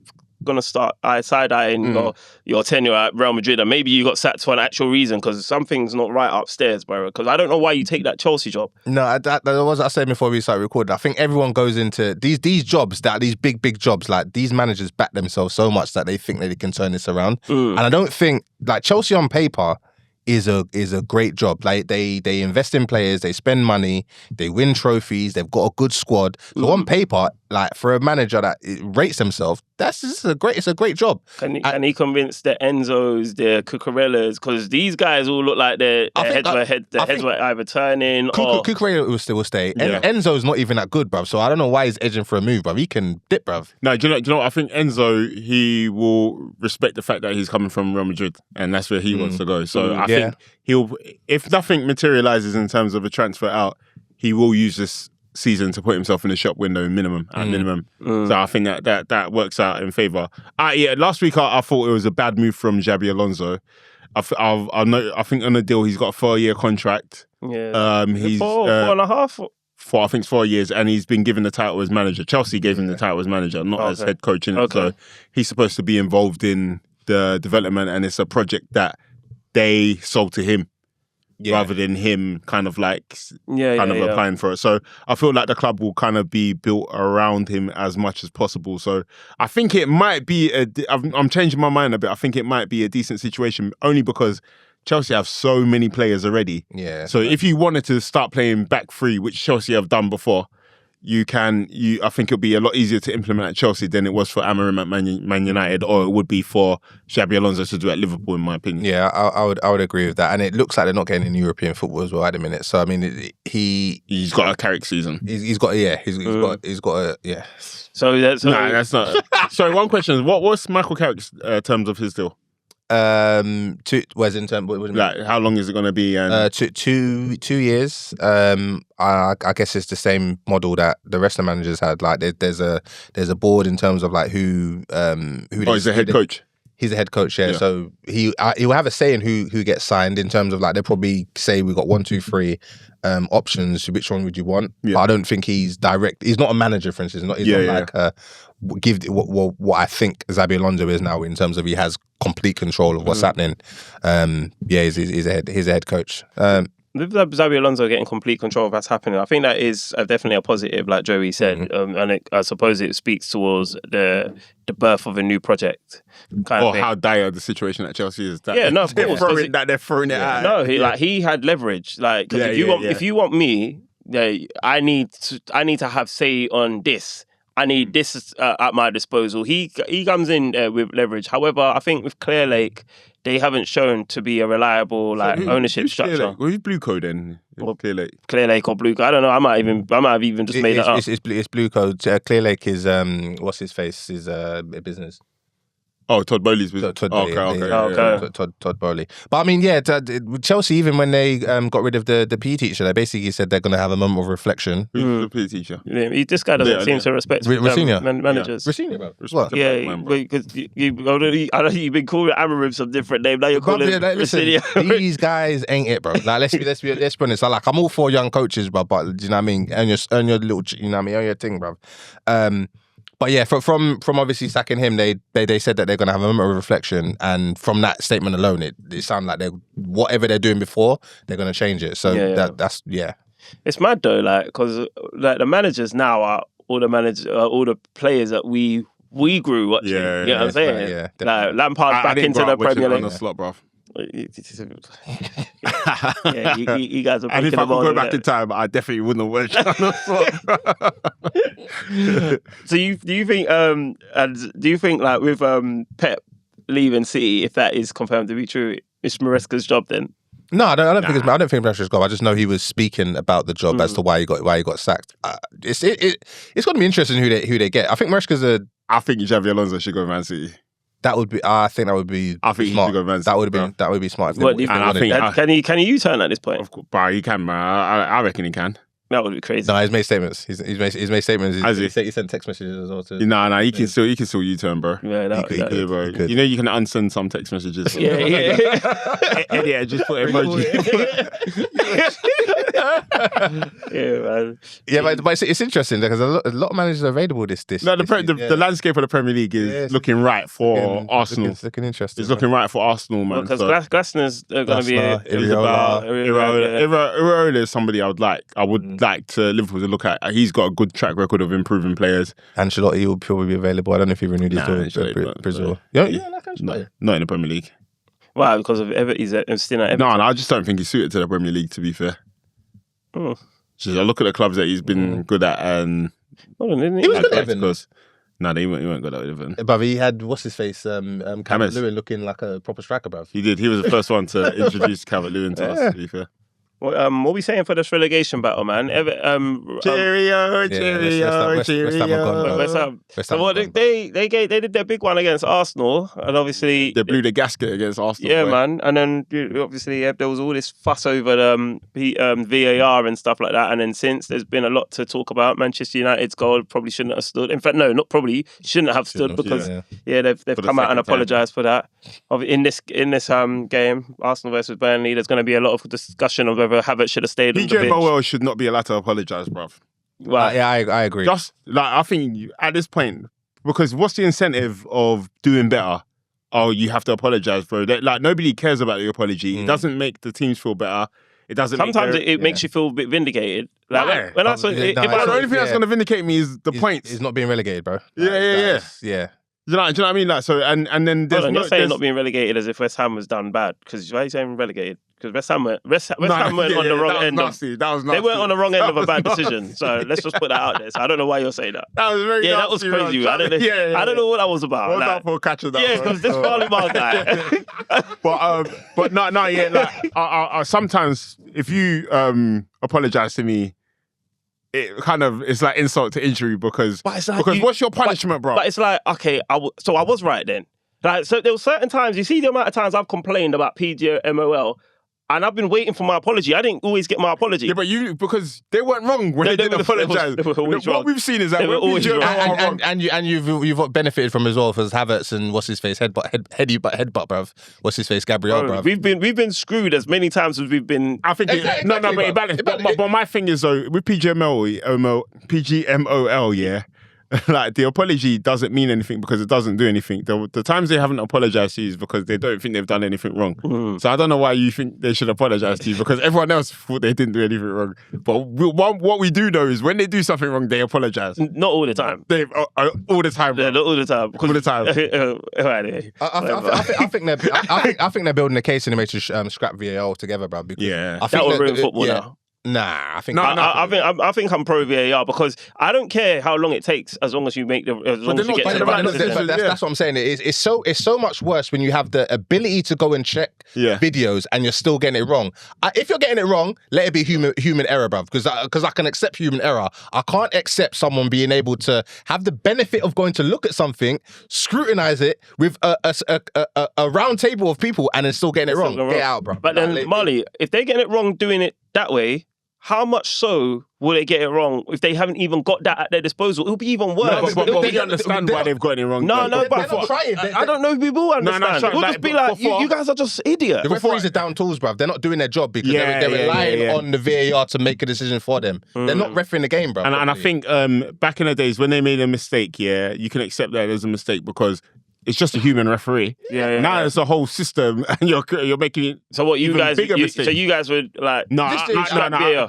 gonna start side-eyeing your tenure at Real Madrid, and maybe you got sacked for an actual reason because something's not right upstairs, bro. Because I don't know why you take that Chelsea job. No, that was what I said before we started recording. I think everyone goes into these jobs, these big jobs, like these managers back themselves so much that they think that they can turn this around. And I don't think Chelsea on paper is a great job. Like they invest in players, they spend money, they win trophies, they've got a good squad. So on paper, for a manager that rates himself, it's a great job. Can he convince the Enzos, the Cucurellas? Because these guys all look like their heads were either turning or Cucurella will still stay. Yeah. Enzo's not even that good, bruv. So I don't know why he's edging for a move, bruv. He can dip, bruv. No, do you know what? I think Enzo, he will respect the fact that he's coming from Real Madrid and that's where he wants to go. So I think he'll, if nothing materializes in terms of a transfer out, he will use this season to put himself in the shop window minimum. So I think that works out in favour. Last week I thought it was a bad move from Xabi Alonso. I think on the deal he's got a 4-year contract. Yeah. He's 4.5. I think it's 4 years, and he's been given the title as manager. Chelsea gave him the title as manager, not as head coach. So he's supposed to be involved in the development, and it's a project that they sold to him. Rather than him kind of applying for it. So I feel like the club will kind of be built around him as much as possible. So I think it might be I'm changing my mind a bit. I think it might be a decent situation only because Chelsea have so many players already. Yeah. So if you wanted to start playing back three, which Chelsea have done before, I think it'll be a lot easier to implement at Chelsea than it was for Amorim at Man United, or it would be for Xabi Alonso to do at Liverpool, in my opinion. Yeah, I would agree with that. And it looks like they're not getting any European football as well at the minute. So I mean, he's got a Carrick season. He's got a. So that's not. Sorry, one question is what's Michael Carrick's terms of his deal? Whereas in terms, what do you mean? Like, how long is it going to be? And 2 years. I guess it's the same model that the rest of the managers had. Like there's a board in terms of like who he's the head coach. He's a head coach, yeah. So he'll have a say in who gets signed in terms of like they'll probably say we've got 1, 2, 3 options. Which one would you want? Yeah. But I don't think he's direct. He's not a manager, for instance. He's not like give what I think Xabi Alonso is now in terms of he has complete control of what's happening. He's a head coach. With Xabi Alonso getting complete control of what's happening, I think that is definitely a positive, like Joey said, and I suppose it speaks towards the birth of a new project. Or how dire the situation at Chelsea is. That of course. They're throwing it out. No, he had leverage. Like, because if you want me, I need to have say on this. I need this at my disposal. He comes in with leverage. However, I think with Clear Lake, they haven't shown to be a reliable ownership structure. Who's Blue Code then? Clear Lake. Clear Lake or Blue Code? I don't know. I might have even just made that up. It's Blue Code. Clear Lake is what's his face? Is a business. Oh, Todd Bowley's business. Todd Bowley. But I mean, Chelsea, even when they got rid of the PE teacher, they basically said they're going to have a moment of reflection. Who's the PE teacher? This guy doesn't seem to respect managers. Rafinha, bro. What? Yeah, because I know you've been calling Amarim some different name. Now you're calling Rafinha. These guys ain't it, bro. Like, let's be honest. Like, I'm all for young coaches, bro, but do you know what I mean? Earn your little, you know what I mean? Earn your thing, bro. But yeah, from obviously sacking him, they said that they're going to have a moment of reflection, and from that statement alone, it sounds like whatever they're doing before, they're going to change it. So that's. It's mad though, like, because like the managers now are all the players that we grew watching. Yeah, you know what I'm saying? Yeah, like Lampard's back into the Premier League. Arne Slot, bruv. You guys are. And if I could go back in time, I definitely wouldn't have watched Arne Slot. So do you think like with Pep leaving City, if that is confirmed to be true, it's Maresca's job then? No, I don't think it's Maresca's job. I just know he was speaking about the job as to why he got sacked. It's going to be interesting who they get. I think Maresca's I think Xabi Alonso should go Man City. That would be. I think that would be. I think smart. He should go Man City. That would be smart. Can he U-turn at this point? Of course, but he can, man. I reckon he can. That would be crazy. No, he's made statements. He's made statements. He sent text messages as well. No, he can still U-turn, bro. Yeah, he could, bro. You know, you can unsend some text messages. Yeah, just put emoji. Man. Yeah, but it's interesting because a lot of managers are available this. The landscape of the Premier League is looking right for Arsenal. It's looking interesting. It's looking right for Arsenal, man. Because Glasner's going to be Iraola is somebody I would like to Liverpool to look at. He's got a good track record of improving players. Ancelotti will probably be available. I don't know if he renewed his deal with Brazil. Not in the Premier League. Wow, because of he's still at Everton. No, I just don't think he's suited to the Premier League, to be fair. Just I look at the clubs that he's been good at, and he was good at Everton. No, he weren't good at Everton. But he had what's his face, Calvert-Lewin looking like a proper striker, bruv. He did. He was the first one to introduce Calvert-Lewin to us. To be fair. What are we saying for this relegation battle, man? Cheerio. So they did their big one against Arsenal, and obviously they blew the gasket against Arsenal. Yeah, man. And then obviously there was all this fuss over VAR and stuff like that. And then since there's been a lot to talk about, Manchester United's goal probably shouldn't have stood. In fact, no, not probably shouldn't have stood because they've come out and apologised for that. In this game, Arsenal versus Burnley, there's going to be a lot of discussion of whether Havertz should have stayed on the pitch. PJ Morwell should not be allowed to apologise, bruv. Right. Yeah, I agree. Just like I think at this point, because what's the incentive of doing better? Oh, you have to apologise, bro. Like nobody cares about your apology. It doesn't make the teams feel better. It doesn't. Sometimes it makes you feel a bit vindicated. Like, the only thing that's going to vindicate me is the points. He's not being relegated, bro. Yeah. Do you know what I mean? Like so, and then you're saying not being relegated as if West Ham was done bad. Because why are you saying relegated? Because West Ham went on the wrong end. That was nasty. They weren't on the wrong end of a bad decision. So let's just put that out there. So I don't know why you're saying that. That was very nasty. That was crazy. I don't know what that was about. Well done for catching that. Yeah, because this Marly Marl guy. But no. Like sometimes if you apologise to me, it's like insult to injury because what's your punishment, bro? But it's like, okay, so I was right then. Like, so there were certain times, you see the amount of times I've complained about PGMOL, and I've been waiting for my apology. I didn't always get my apology. Yeah, but because they weren't wrong when they didn't apologise. What we've seen is that when PGMOL are wrong. And you've benefited from as well for Havertz and what's his face headbutt, bruv. What's his face Gabriel, bruv. We've been screwed as many times as we've been. I think but my thing is though with PGMOL, yeah. Like the apology doesn't mean anything because it doesn't do anything. The times they haven't apologized to you is because they don't think they've done anything wrong. So I don't know why you think they should apologize to you because everyone else thought they didn't do anything wrong. But what we do know is when they do something wrong, they apologize. Not all the time. All the time. Yeah, not all the time. All the time. I think they're building a case in the way to scrap VAR altogether, bruv. Because I think that will ruin football now. Nah, I think I think I'm pro VAR because I don't care how long it takes as long as you make that's what I'm saying. It's so much worse when you have the ability to go and check videos and you're still getting it wrong. If you're getting it wrong, let it be human error, bruv. Because I can accept human error. I can't accept someone being able to have the benefit of going to look at something, scrutinize it with a round table of people and then still getting it wrong. Get out, bruv. But then, Marly, if they're getting it wrong doing it that way, how much so will they get it wrong if they haven't even got that at their disposal? It'll be even worse. But we understand why they've got it wrong. No, but I don't know if we will understand. We'll just be like, you guys are just idiots. The referees are down tools, bruv. They're not doing their job because they're relying on the VAR to make a decision for them. They're not refereeing the game, bruv. And I think back in the days when they made a mistake, you can accept that as a mistake because it's just a human referee. Now it's a whole system, and you're making it. So what you guys? So you guys would like? No,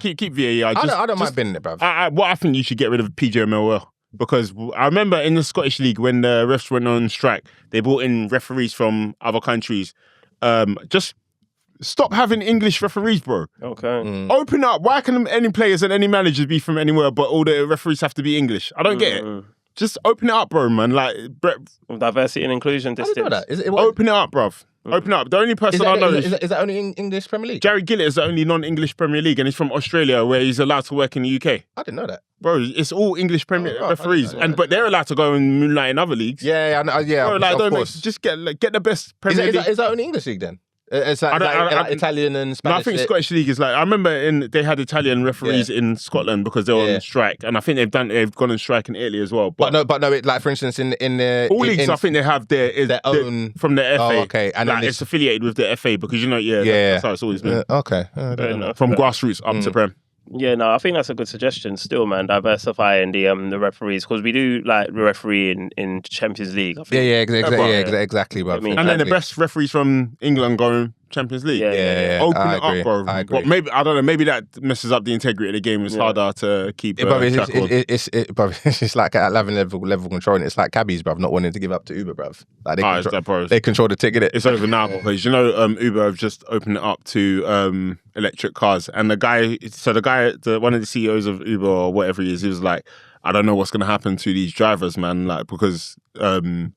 keep VAR. I don't mind bending it, bruv. I think you should get rid of PGMOL because I remember in the Scottish League when the refs went on strike, they brought in referees from other countries. Just stop having English referees, bro. Okay. Open up. Why can any players and any managers be from anywhere, but all the referees have to be English? I don't get it. Just open it up, bro, man. Like diversity and inclusion. Open it up, bruv. Open up. The only person I know is that only in English Premier League? Gary Gillett is the only non-English Premier League, and he's from Australia, where he's allowed to work in the UK. I didn't know that, bro. It's all English Premier referees, but they're allowed to go and moonlight in other leagues. Yeah. Bro, like, of course. Just get the best Premier League. Is that only English League then? It's like Italian and Spanish. No, I think Scottish League is like. I remember they had Italian referees in Scotland because they were on strike, and I think they've gone on strike in Italy as well. But no. Like for instance, in the all leagues, I think they have their own from the FA. Oh, okay, and like, it's affiliated with the FA because that's how it's always been. Okay, from grassroots up to Prem. Yeah, no, I think that's a good suggestion still, man, diversifying the referees, because we do like the referee in Champions League. I think. Exactly, bro. And then the best referees from England go Champions League. Open it up, bro. I agree. But maybe, I don't know, maybe that messes up the integrity of the game. It's harder to keep track of. It's like at level control, and it's like cabbies, bruv, not wanting to give up to Uber, bruv. Like they control the ticket. It's over now because Uber have just opened it up to electric cars, and one of the CEOs of Uber or whatever he was like, I don't know what's going to happen to these drivers, man, like because the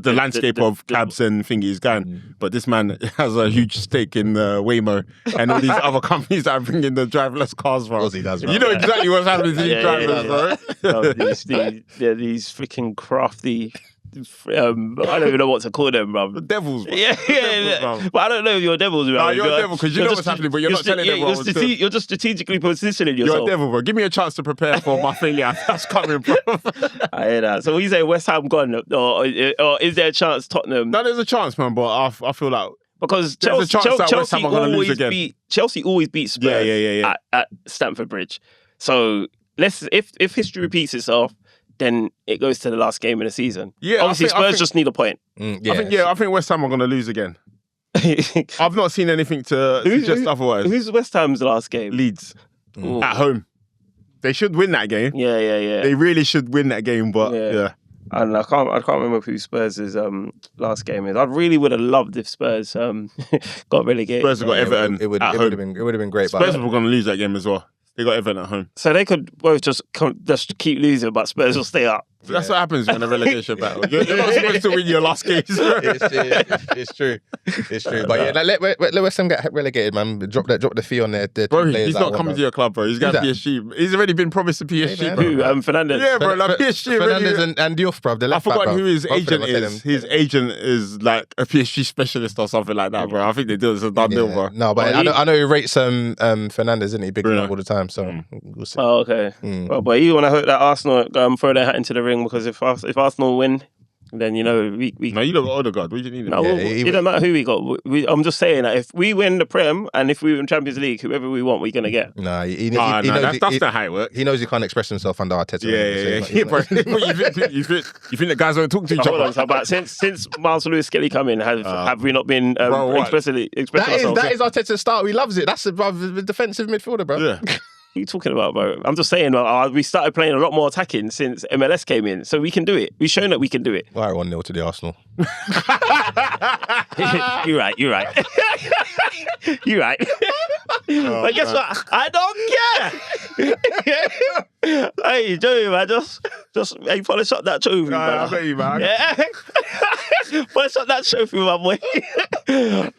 landscape of cabs and thingy is gone. But this man has a huge stake in Waymo and all these other companies that are bringing the driverless cars from. Of course he does, bro. You know exactly what's happening to these drivers, bro. These freaking crafty. I don't even know what to call them, bro. The devils, bro. Yeah. But I don't know if you're devils, bro. No, you're a devil because you know what's happening, but you're not telling them what you're just strategically positioning yourself. You're a devil, bro. Give me a chance to prepare for my failure. That's coming, bro. I hear that. So when you say West Ham gone, or is there a chance Tottenham? No, there's a chance, man, but I feel like because Chelsea always beats Spurs at Stamford Bridge. So if history repeats itself, then it goes to the last game of the season. Yeah, obviously Spurs just need a point. I think West Ham are going to lose again. I've not seen anything to suggest otherwise. Who's West Ham's last game? Leeds at home. They should win that game. Yeah. They really should win that game, but And I can't remember who Spurs' last game is. I really would have loved if Spurs got relegated. Spurs have got Everton. It would have been great. Spurs were going to lose that game as well. They got Everton at home. So they could both just keep losing, but Spurs will stay up. That's what happens in a relegation battle. You're not supposed to win your last games. It's true. But yeah, let West Ham get relegated, man. Drop the fee on their Bro, players he's that not one, coming man. to your club, bro. He's going to PSG. He's already been promised to PSG, man. bro. Who? Fernandes. Yeah, bro. Like PSG Fernandes already. and Diouf, bro. The I left back, forgot bro. who his Both of them agent are is. telling- His agent is like a PSG specialist or something like that, bro. I think they do. It's a done deal, bro. No, but I know he rates Fernandes, isn't he? Big Bruno. all the time, so we'll see. Oh, okay. Well, but you want to hope that Arsenal throw their hat into the ring, because if Arsenal win, then you know we No, you don't got Odegaard. What do you need? no, it doesn't matter who we got. I'm just saying that if we win the Prem and if we win Champions League, whoever we want, we're gonna get. Nah, he Nah, knows that's not how it works. he knows he can't express himself under Arteta. Yeah, bro. You think the guys don't talk to each Hold on, other? so about since Miles Lewis-Kelly come in, have we not been Bro, what? expressing ourselves? That is Arteta's style. He loves it. That's the defensive midfielder, bro. Yeah. What are you talking about, bro? I'm just saying, we started playing a lot more attacking since MLS came in, so we can do it. We've shown that we can do it. All right, 1-0 to the Arsenal. You're right. You're right. But guess what? I don't care. Hey, Joey, man, just hey, polish up that trophy, man. I bet you, man. Yeah. Polish up that trophy, my boy.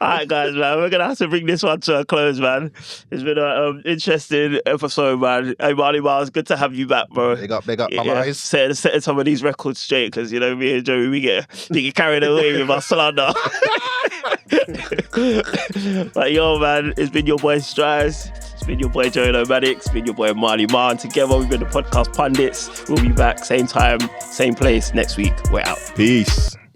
All right, guys, man, we're gonna have to bring this one to a close, man. It's been an interesting episode, man. Hey, Marly Marl, it's good to have you back, bro. Big up, my eyes. Setting some of these records straight, because you know me and Joey, we get carried away with our slander. But yo, man, it's been your boy Strives. It's been your boy Joey Nomadic. It's been your boy Marly Marl. And together we've been the Podcast Pundits. We'll be back same time, same place next week. We're out. Peace.